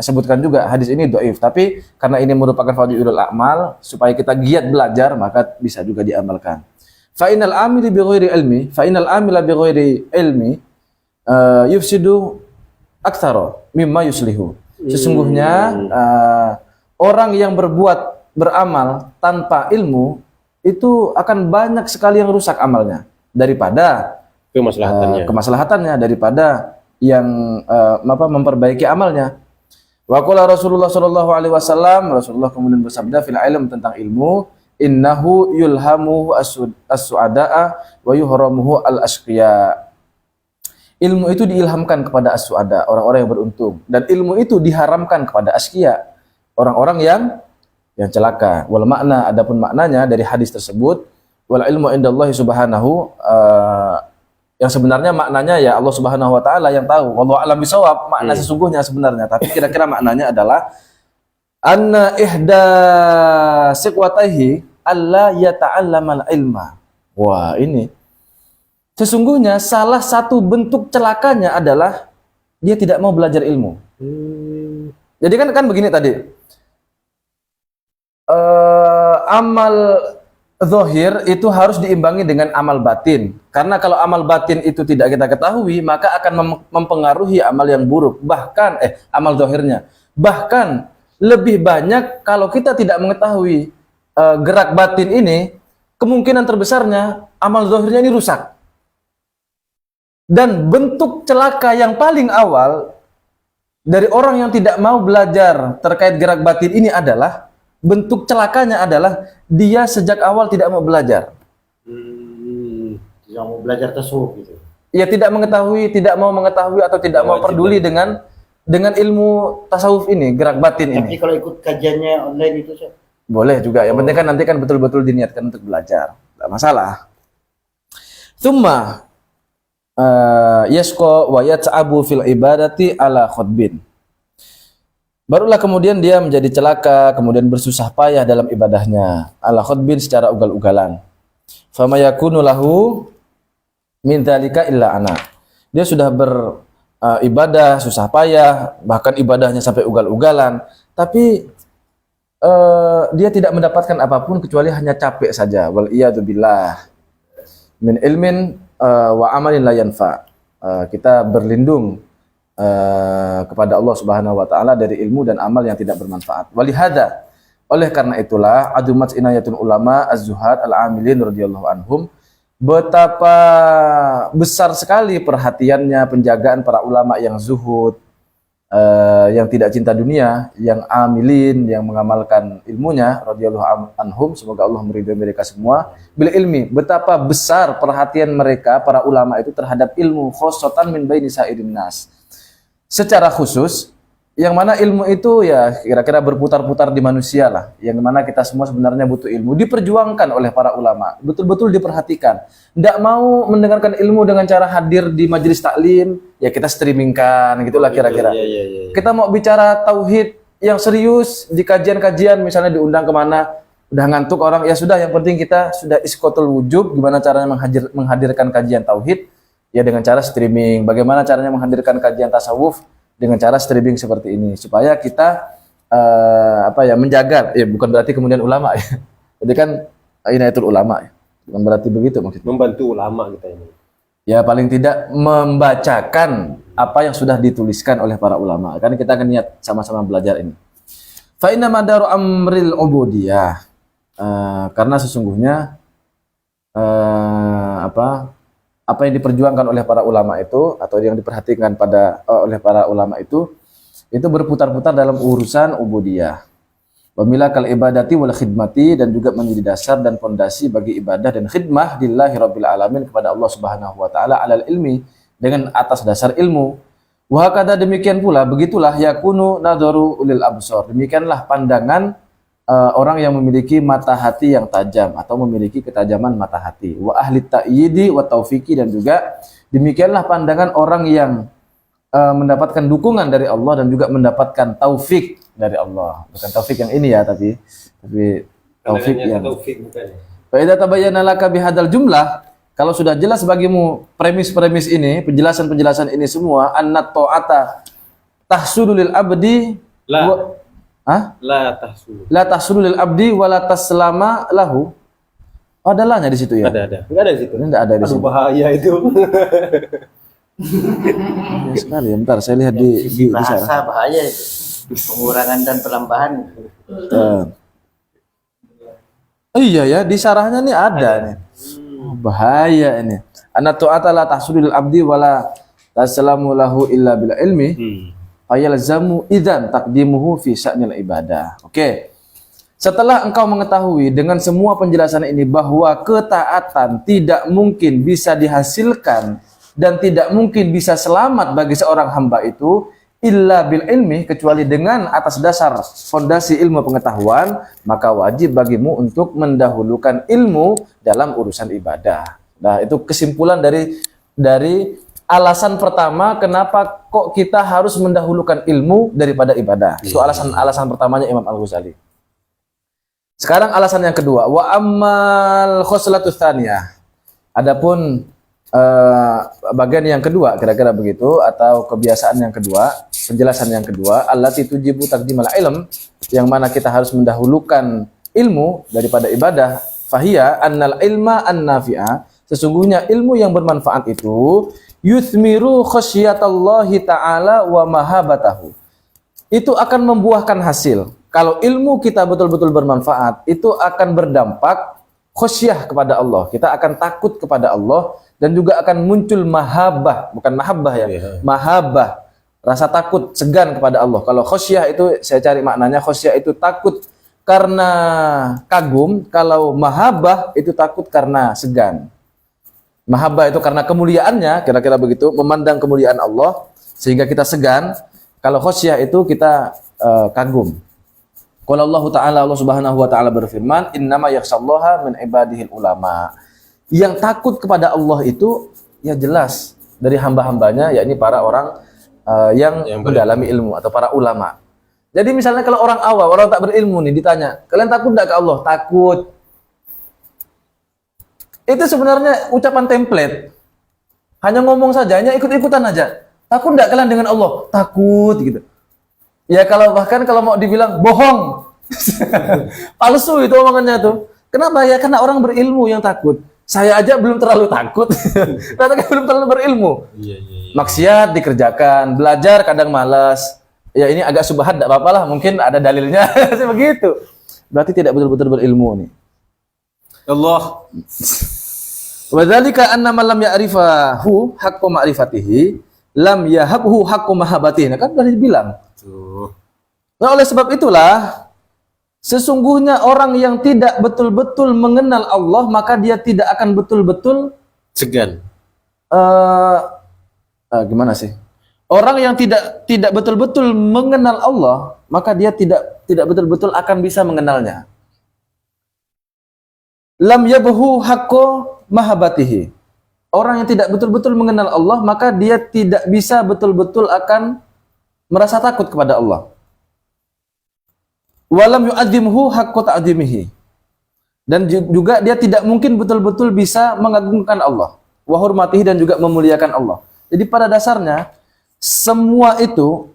sebutkan juga hadis ini dhaif, tapi karena ini merupakan fadhilul a'mal supaya kita giat belajar maka bisa juga diamalkan. Fa innal amila bi ghairi ilmi yufsidu aktsara mimma yuslihu. Sesungguhnya orang yang beramal tanpa ilmu itu akan banyak sekali yang rusak amalnya daripada kemaslahatannya daripada yang memperbaiki amalnya. Wa qala Rasulullah sallallahu alaihi wasallam, Rasulullah kemudian bersabda fil ilm, tentang ilmu, innahu yulhamuhu as-su'ada'a wa yuhramuhu al-ashqiya. Ilmu itu diilhamkan kepada as-su'ada, orang-orang yang beruntung, dan ilmu itu diharamkan kepada asqiya, orang-orang yang celaka. Wal makna, adapun maknanya dari hadis tersebut, wal ilmu indallahi subhanahu, yang sebenarnya maknanya ya Allah Subhanahu wa taala yang tahu. Wallahu a'lam bishawab, makna sesungguhnya sebenarnya, tapi kira-kira maknanya adalah anna ihda siqwataihi alla yata'allamal ilma. Wah, ini sesungguhnya salah satu bentuk celakanya adalah dia tidak mau belajar ilmu. Jadi kan begini tadi. Amal zahir itu harus diimbangi dengan amal batin. Karena kalau amal batin itu tidak kita ketahui, maka akan mempengaruhi amal yang buruk. Bahkan amal zahirnya. Bahkan lebih banyak kalau kita tidak mengetahui gerak batin ini, kemungkinan terbesarnya amal zahirnya ini rusak. Dan bentuk celaka yang paling awal dari orang yang tidak mau belajar terkait gerak batin ini adalah, bentuk celakanya adalah dia sejak awal tidak mau belajar. Tidak mau belajar tasawuf gitu. Ya, tidak mau mengetahui atau tidak mau peduli dengan ilmu tasawuf ini, gerak batin ini. Tapi kalau ikut kajiannya online itu boleh juga. Yang penting kan nanti kan betul-betul diniatkan untuk belajar. Tidak masalah. Tsumma yasqa wa yat'abu fil ibadati ala khutbin. Barulah kemudian dia menjadi celaka, kemudian bersusah payah dalam ibadahnya. Ala khutbin, secara ugal-ugalan. Fama yakunu lahu min dzalika illa ana. Dia sudah beribadah susah payah, bahkan ibadahnya sampai ugal-ugalan, tapi dia tidak mendapatkan apapun kecuali hanya capek saja. Wal iyadu billah min ilmin wa amalin la yanfa. Kita berlindung kepada Allah Subhanahu wa taala dari ilmu dan amal yang tidak bermanfaat. Walihada, oleh karena itulah adumat inayatun ulama az-zuhad al-amilin radhiyallahu anhum, betapa besar sekali perhatiannya, penjagaan para ulama yang zuhud, yang tidak cinta dunia, yang amilin, yang mengamalkan ilmunya, radhiyallahu anhum, semoga Allah meridhai mereka semua. Bil ilmi, betapa besar perhatian mereka para ulama itu terhadap ilmu, khossatan min baini sa'irin nas. Secara khusus, yang mana ilmu itu ya kira-kira berputar-putar di manusia lah, yang mana kita semua sebenarnya butuh ilmu, diperjuangkan oleh para ulama, betul-betul diperhatikan. Tidak mau mendengarkan ilmu dengan cara hadir di majelis taklim, ya kita streamingkan, gitulah kira-kira. Kita mau bicara tauhid yang serius di kajian-kajian, misalnya diundang kemana, udah ngantuk orang, ya sudah, yang penting kita sudah iskotul wujub, gimana caranya menghadirkan kajian tauhid, ya dengan cara streaming. Bagaimana caranya menghadirkan kajian tasawuf dengan cara streaming seperti ini, supaya kita menjaga, ya bukan berarti kemudian ulama ya. Jadi kan inayatul ulama ya. Bukan berarti begitu maksudnya. Membantu ulama kita ini. Ya paling tidak membacakan apa yang sudah dituliskan oleh para ulama. Kan kita akan niat sama-sama belajar ini. Fa inna madaru amril ubudiyah. Karena sesungguhnya apa yang diperjuangkan oleh para ulama itu, atau yang diperhatikan oleh para ulama itu berputar-putar dalam urusan ubudiyah. Wa milakal ibadati wal khidmati, dan juga menjadi dasar dan fondasi bagi ibadah dan khidmah lillahi rabbil alamin, kepada Allah Subhanahu wa taala, alal ilmi, dengan atas dasar ilmu. Wa hakada, demikian pula, begitulah yakunu nadharu ulil absar, demikianlah pandangan orang yang memiliki mata hati yang tajam, atau memiliki ketajaman mata hati. Wa ahli ta'yidi wa taufiki, dan juga demikianlah pandangan orang yang mendapatkan dukungan dari Allah dan juga mendapatkan taufik dari Allah. Bukan taufik yang ini ya, tapi taufik yang fa idza tabayyana laka bihadzal jumlah, kalau sudah jelas bagimu premis-premis ini, penjelasan-penjelasan ini semua, annat ta'ata tahsulu lil abdi la tahsulu lil abdi wa la taslama lahu. Oh, ada lahnya di situ ya? Ada. Enggak ada di situ. Ini enggak ada di situ. Bahaya itu. Ya sekali, bentar saya lihat di bahasa sana. bahaya itu. Pengurangan dan penambahan. Iya ya, di sarahnya nih ada nih. Oh, bahaya ini. Anna ta'ata la tahsulu lil abdi wa la taslamu lahu illa bil ilmi. Fayalzamu idzan taqdimuhu fi sya'nil ibadah. Oke. Setelah engkau mengetahui dengan semua penjelasan ini bahwa ketaatan tidak mungkin bisa dihasilkan dan tidak mungkin bisa selamat bagi seorang hamba itu illa bil ilmi, kecuali dengan atas dasar fondasi ilmu pengetahuan, maka wajib bagimu untuk mendahulukan ilmu dalam urusan ibadah. Nah, itu kesimpulan dari alasan pertama kenapa kok kita harus mendahulukan ilmu daripada ibadah. Itu alasan pertamanya Imam Al-Ghazali. Sekarang alasan yang kedua, wa ammal khoslatus tsaniyah. Adapun bagian yang kedua, kira-kira begitu, atau kebiasaan yang kedua, penjelasan yang kedua, allati tujibu taqdimal ilm, yang mana kita harus mendahulukan ilmu daripada ibadah. Fahiya annal ilma an-nafi'a, sesungguhnya ilmu yang bermanfaat itu yuthmiru khasyatallahi ta'ala wa mahabatahu, itu akan membuahkan hasil. Kalau ilmu kita betul-betul bermanfaat, itu akan berdampak khasyah kepada Allah, kita akan takut kepada Allah, dan juga akan muncul mahabbah, bukan mahabbah ya, mahabbah, rasa takut, segan kepada Allah. Kalau khasyah itu, saya cari maknanya, khasyah itu takut karena kagum, kalau mahabbah itu takut karena segan. Mahabbah itu karena kemuliaannya, kira-kira begitu, memandang kemuliaan Allah sehingga kita segan. Kalau khasyah itu kita kagum. Qala Allah Ta'ala, Allah Subhanahu wa taala berfirman, "Innama yakhshallaha min ibadihil ulama." Yang takut kepada Allah itu ya jelas dari hamba-hambanya, yakni para orang yang mendalami ilmu atau para ulama. Jadi misalnya kalau orang awam, orang tak berilmu nih ditanya, "Kalian takut enggak ke Allah?" Takut. Itu sebenarnya ucapan template. Hanya ngomong saja, hanya ikut-ikutan aja. Takut enggak kalian dengan Allah? Takut gitu. Ya bahkan kalau mau dibilang bohong. Palsu itu omongannya tuh. Kenapa? Ya karena orang berilmu yang takut. Saya aja belum terlalu takut. Katakan belum terlalu berilmu. Maksiat dikerjakan, belajar kadang malas. Ya ini agak subhat, enggak apa-apa lah, mungkin ada dalilnya. Begitu. Berarti tidak betul-betul berilmu nih. Allah. Wa dzalika anna man lam ya'rifahu haqqo ma'rifatihi lam yahabhu haqqo mahabbatihi. Nah, kan sudah dibilang. Tuh. Nah, oleh sebab itulah sesungguhnya orang yang tidak betul-betul mengenal Allah, maka dia tidak akan betul-betul Segan. gimana sih? Orang yang tidak betul-betul mengenal Allah, maka dia tidak betul-betul akan bisa mengenalnya. Lam yabhu haqqo mahabbatihi. Orang yang tidak betul-betul mengenal Allah, maka dia tidak bisa betul-betul akan merasa takut kepada Allah. Walam yu'adzimhu haqqo ta'dzimihi. Dan juga dia tidak mungkin betul-betul bisa mengagungkan Allah, wa hurmatihi, dan juga memuliakan Allah. Jadi pada dasarnya semua itu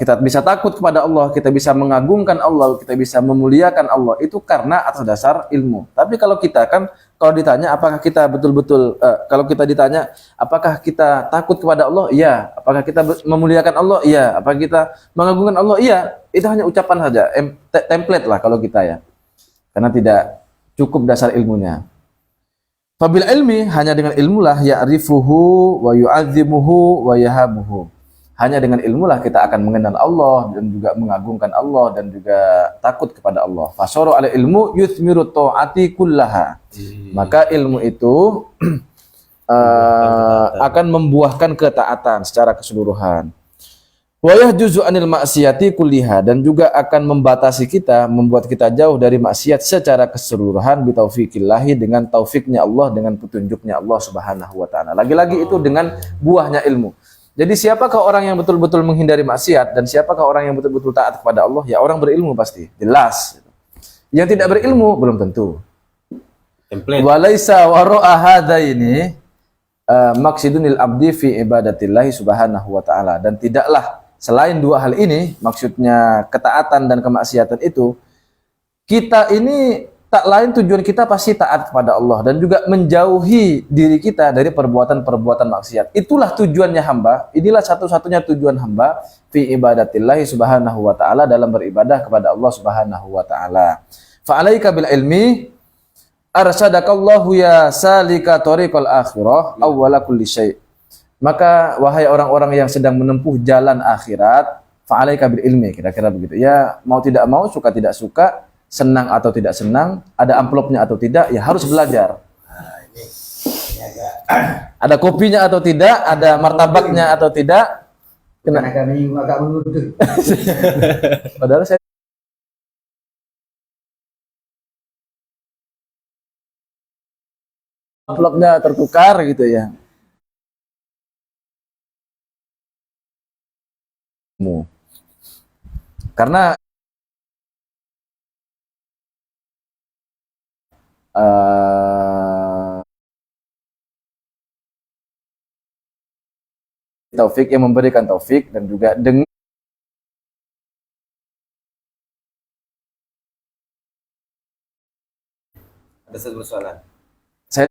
kita bisa takut kepada Allah, kita bisa mengagungkan Allah, kita bisa memuliakan Allah itu karena atas dasar ilmu. Tapi kalau kita kan, kalau ditanya apakah kita betul-betul, kalau kita ditanya apakah kita takut kepada Allah, iya. Apakah kita memuliakan Allah, iya. Apakah kita mengagungkan Allah, iya. Itu hanya ucapan saja, template lah kalau kita ya. Karena tidak cukup dasar ilmunya. Fabil ilmi, hanya dengan ilmulah ya'rifuhu wa yu'azzimuhu wa yahabuhu. Hanya dengan ilmulah kita akan mengenal Allah dan juga mengagungkan Allah dan juga takut kepada Allah. Fasara ala ilmu yuthmiru ta'ati kullaha. Maka ilmu itu akan membuahkan ketaatan secara keseluruhan. Wa yahjuzu anil maksiyati kulliha, dan juga akan membatasi kita, membuat kita jauh dari maksiat secara keseluruhan bi taufiqillahi, dengan taufiknya Allah, dengan petunjuknya Allah Subhanahu wa taala. Lagi-lagi itu dengan buahnya ilmu. Jadi siapakah orang yang betul-betul menghindari maksiat dan siapakah orang yang betul-betul taat kepada Allah? Ya orang berilmu pasti, jelas. Yang tidak berilmu belum tentu. Template. Walaisa wara'a hadaini maqsidunil abdi fi ibadatillahi subhanahu wa ta'ala. Dan tidaklah selain dua hal ini, maksudnya ketaatan dan kemaksiatan itu, kita ini tak lain tujuan kita pasti taat kepada Allah dan juga menjauhi diri kita dari perbuatan-perbuatan maksiat. Itulah tujuannya hamba. Inilah satu-satunya tujuan hamba fi ibadatillahi subhanahu wa ta'ala, dalam beribadah kepada Allah subhanahu wa ta'ala. Fa'alaika bil ilmi arsyadakallahu ya salika tariqal akhirah awwala kulli syai'. Maka wahai orang-orang yang sedang menempuh jalan akhirat, fa'alaika bil ilmi, kira-kira begitu. Ya, mau tidak mau, suka tidak suka, senang atau tidak senang, ada amplopnya atau tidak, ya harus belajar. Ada kopinya atau tidak, ada martabaknya atau tidak. Karena kami agak menuduh. Padahal saya amplopnya tertukar gitu ya. Karena taufik, yang memberikan taufik, dan juga dengan Ada satu persoalan. saya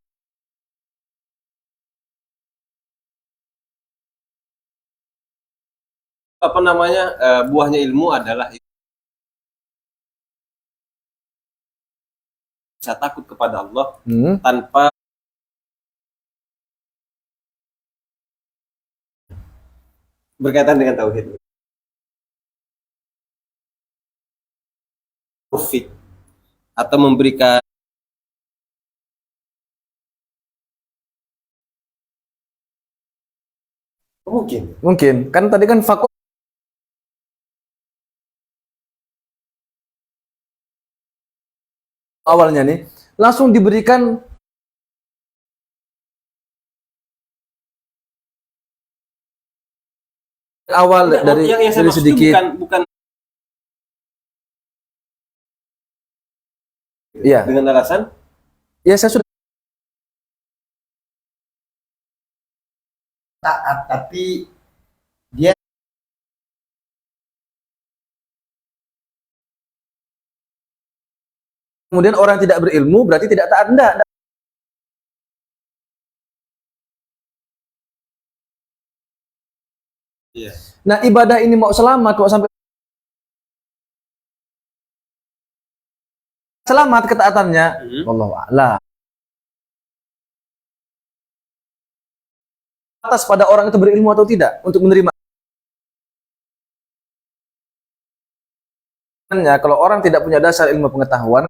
Apa namanya, buahnya ilmu adalah bisa takut kepada Allah tanpa berkaitan dengan tauhid. Taufik atau memberikan mungkin kan tadi kan fakultas awalnya nih langsung diberikan awal dari yang saya dari maksud sedikit. bukan Iya. dengan alasan Ya saya sudah Taat, tapi dia kemudian orang yang tidak berilmu berarti tidak taat. Enggak. Iya. Nah, ibadah ini mau selamat kok sampai selamat ketaatannya. Wallahu a'lam. atas pada orang itu berilmu atau tidak untuk menerima. Kalau orang tidak punya dasar ilmu pengetahuan,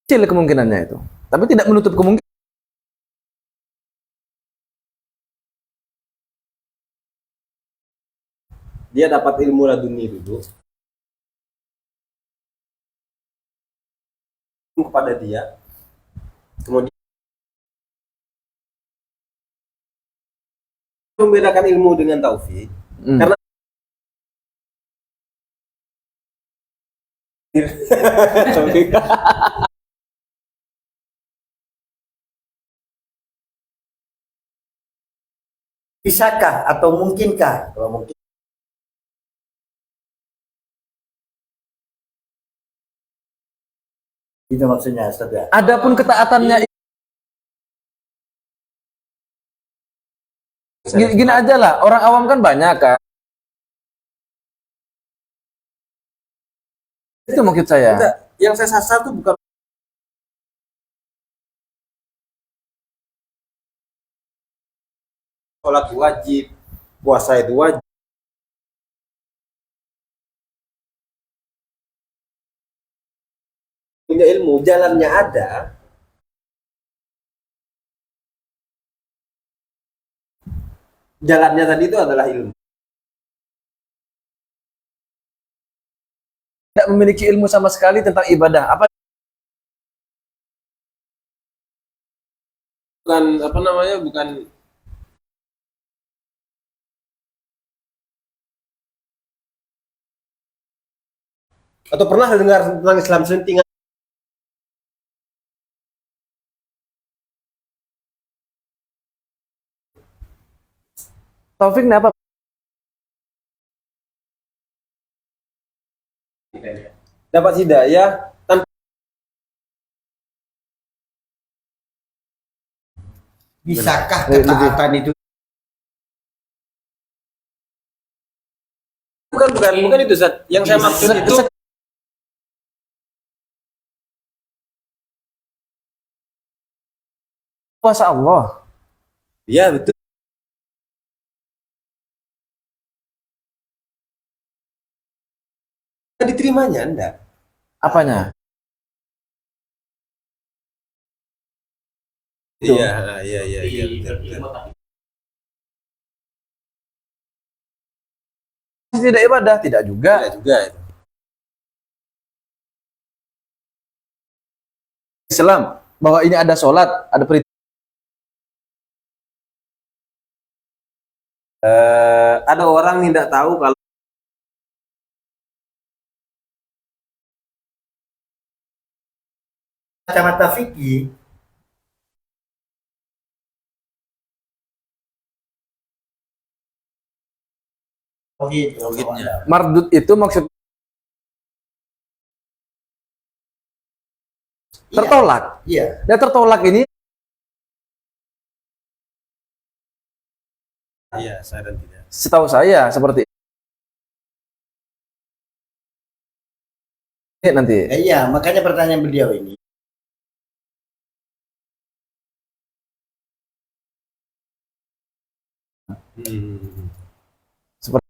kecil kemungkinannya itu. Tapi tidak menutup kemungkinan. Dia dapat ilmu laduni dulu kepada dia, kemudian membedakan ilmu dengan taufik. Karena Bisakah atau mungkinkah? Kalau mungkin itu maksudnya, Ustaz ya. adapun ketaatannya gini aja lah, orang awam kan banyak kan. Itu maksud saya. enggak, yang saya sasar tuh bukan sholat wajib, puasa itu wajib. Punya ilmu, jalannya ada. Jalannya tadi itu adalah ilmu. Tidak memiliki ilmu sama sekali tentang ibadah. Bukan apa namanya, bukan atau pernah dengar tentang Islam sentingan? Taufik ini apa? Dapat hidayah tanpa Bisakah ketaatan itu? bukan itu Zat. Yang saya maksud itu Kuasa Allah. ya betul. Diterimanya enggak? Apanya? Iya, betul. Tidak ibadah, tidak juga. Tidak juga itu. Islam bahwa ini ada sholat, ada perintah. Ada orang tidak tahu kalau Kacamata fikih tauhidnya. Mardud itu maksud tertolak. Iya. Dan tertolak ini Iya, saya dan tidak. setahu saya seperti ini nanti. Iya, makanya pertanyaan beliau ini. Seperti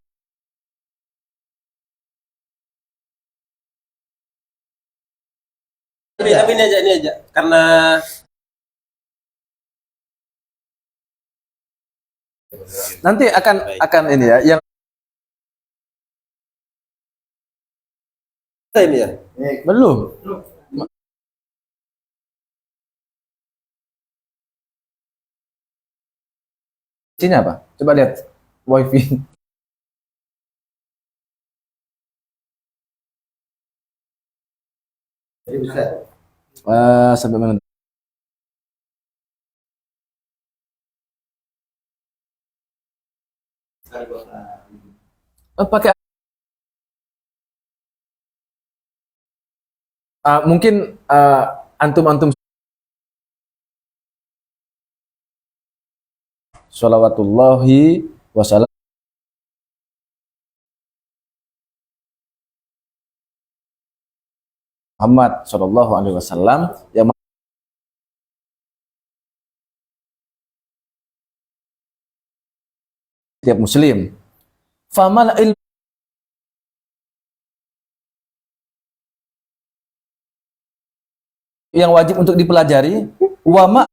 Tapi ini aja karena nanti akan ini ya yang ini ya. belum. Sini apa? Coba lihat wifi. Jadi bisa. Sampai mana? Pakai mungkin antum sholawatullahi wasallam Muhammad Shallallahu Alaihi Wasallam yang setiap muslim. Famal ilmu yang wajib untuk dipelajari, wama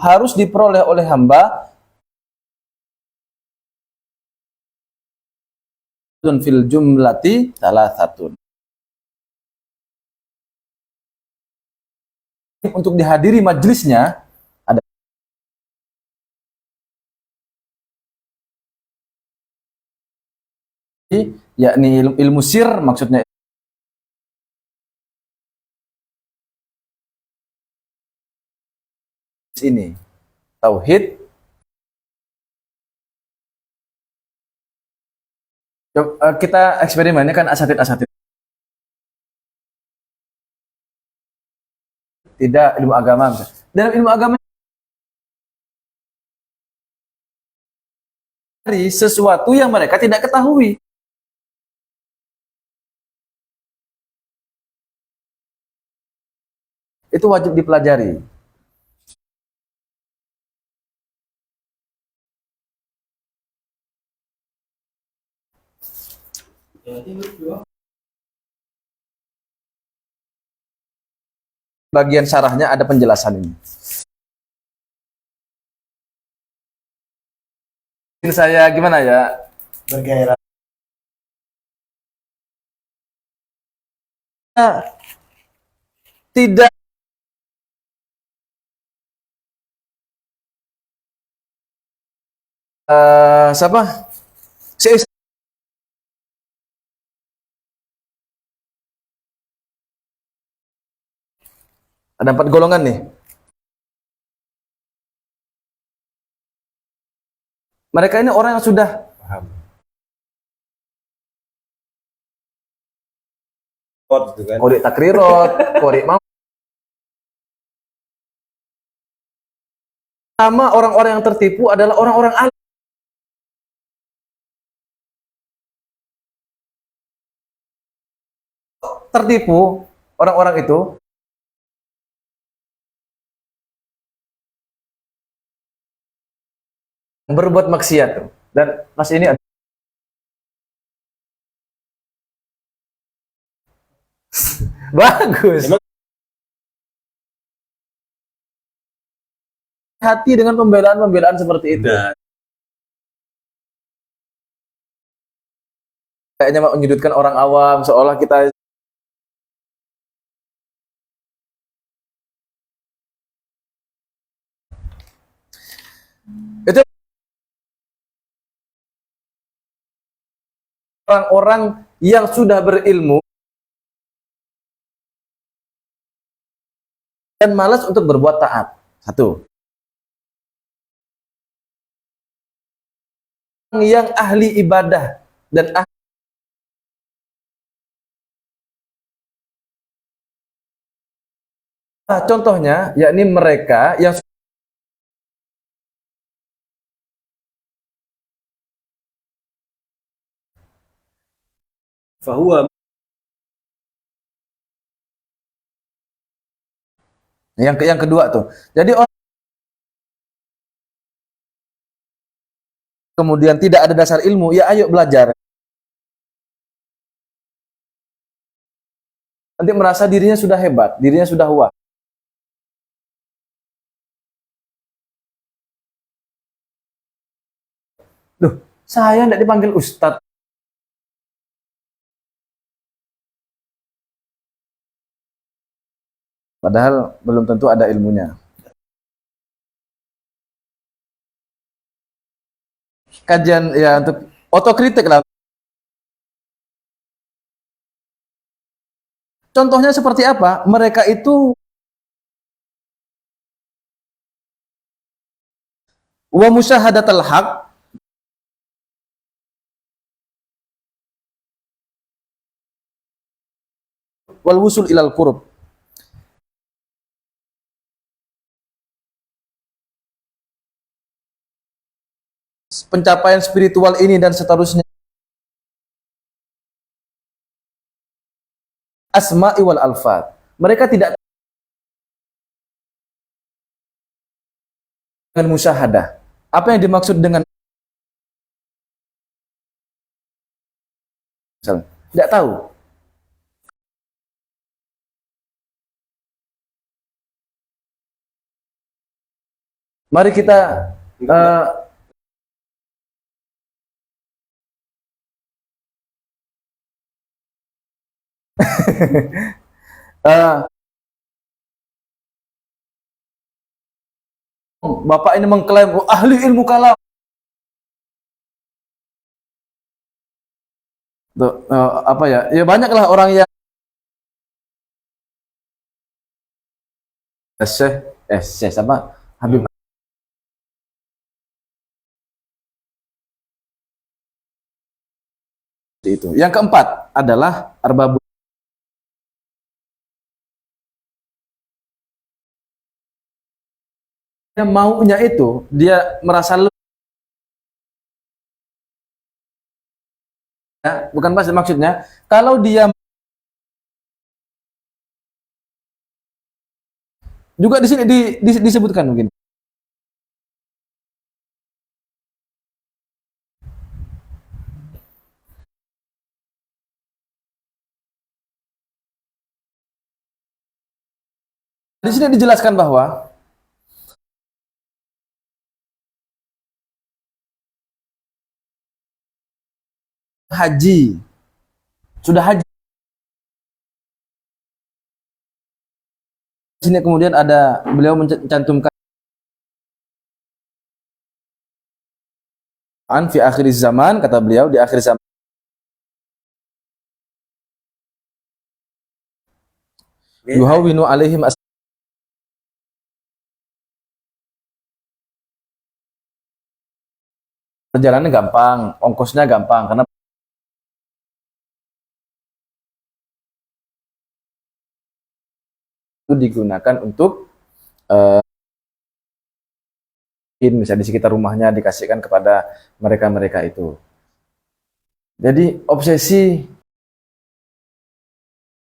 harus diperoleh oleh hamba fil jumlati salah satu. Untuk dihadiri majelisnya ada yakni ilmu sir, maksudnya ini tauhid. Kita eksperimennya kan asatid tidak ilmu agama. Dalam ilmu agama dari sesuatu yang mereka tidak ketahui. Itu wajib dipelajari. Bagian syarahnya ada penjelasan ini. Saya gimana ya? Bergairah. Tidak siapa? Ada 4 golongan nih. Mereka ini orang yang sudah Paham. Gitu kan. Qori takrirot, qori mau. Sama orang-orang yang tertipu adalah orang-orang alim. Tertipu orang-orang itu berbuat maksiat. Dan mas ini bagus. Emang- Hati dengan pembelaan-pembelaan seperti itu. Nah, Kayaknya mau menyudutkan orang awam seolah kita itu orang-orang yang sudah berilmu dan malas untuk berbuat taat. Satu. Yang ahli ibadah dan contohnya yakni mereka yang fahuwa yang kedua tuh. Jadi orang kemudian tidak ada dasar ilmu, ya ayo belajar. Nanti merasa dirinya sudah hebat, dirinya sudah wah. Loh, saya tidak dipanggil ustadz. Padahal belum tentu ada ilmunya. Kajian ya untuk otokritik lah. Contohnya seperti apa? Mereka itu wa musyahadatul haq wal wusul ilal qurb. Pencapaian spiritual ini dan seterusnya asma'i wal alfat. Mereka tidak dengan musyahadah. Apa yang dimaksud dengan tidak tahu. Mari kita Bapak ini mengklaim ahli ilmu kalam. Tuh, apa ya? Ya banyaklah orang yang Syekh sama Habib itu. Yang keempat adalah arbabul yang maunya itu dia merasa ya, bukan pasti maksudnya kalau dia juga di sini disebutkan mungkin di sini dijelaskan bahwa haji sudah haji. Di sini kemudian ada beliau mencantumkan fi akhir zaman, kata beliau di akhir zaman yuhawwinu alaihim perjalanan gampang, ongkosnya gampang karena itu digunakan untuk misalnya di sekitar rumahnya dikasihkan kepada mereka-mereka itu. Jadi obsesi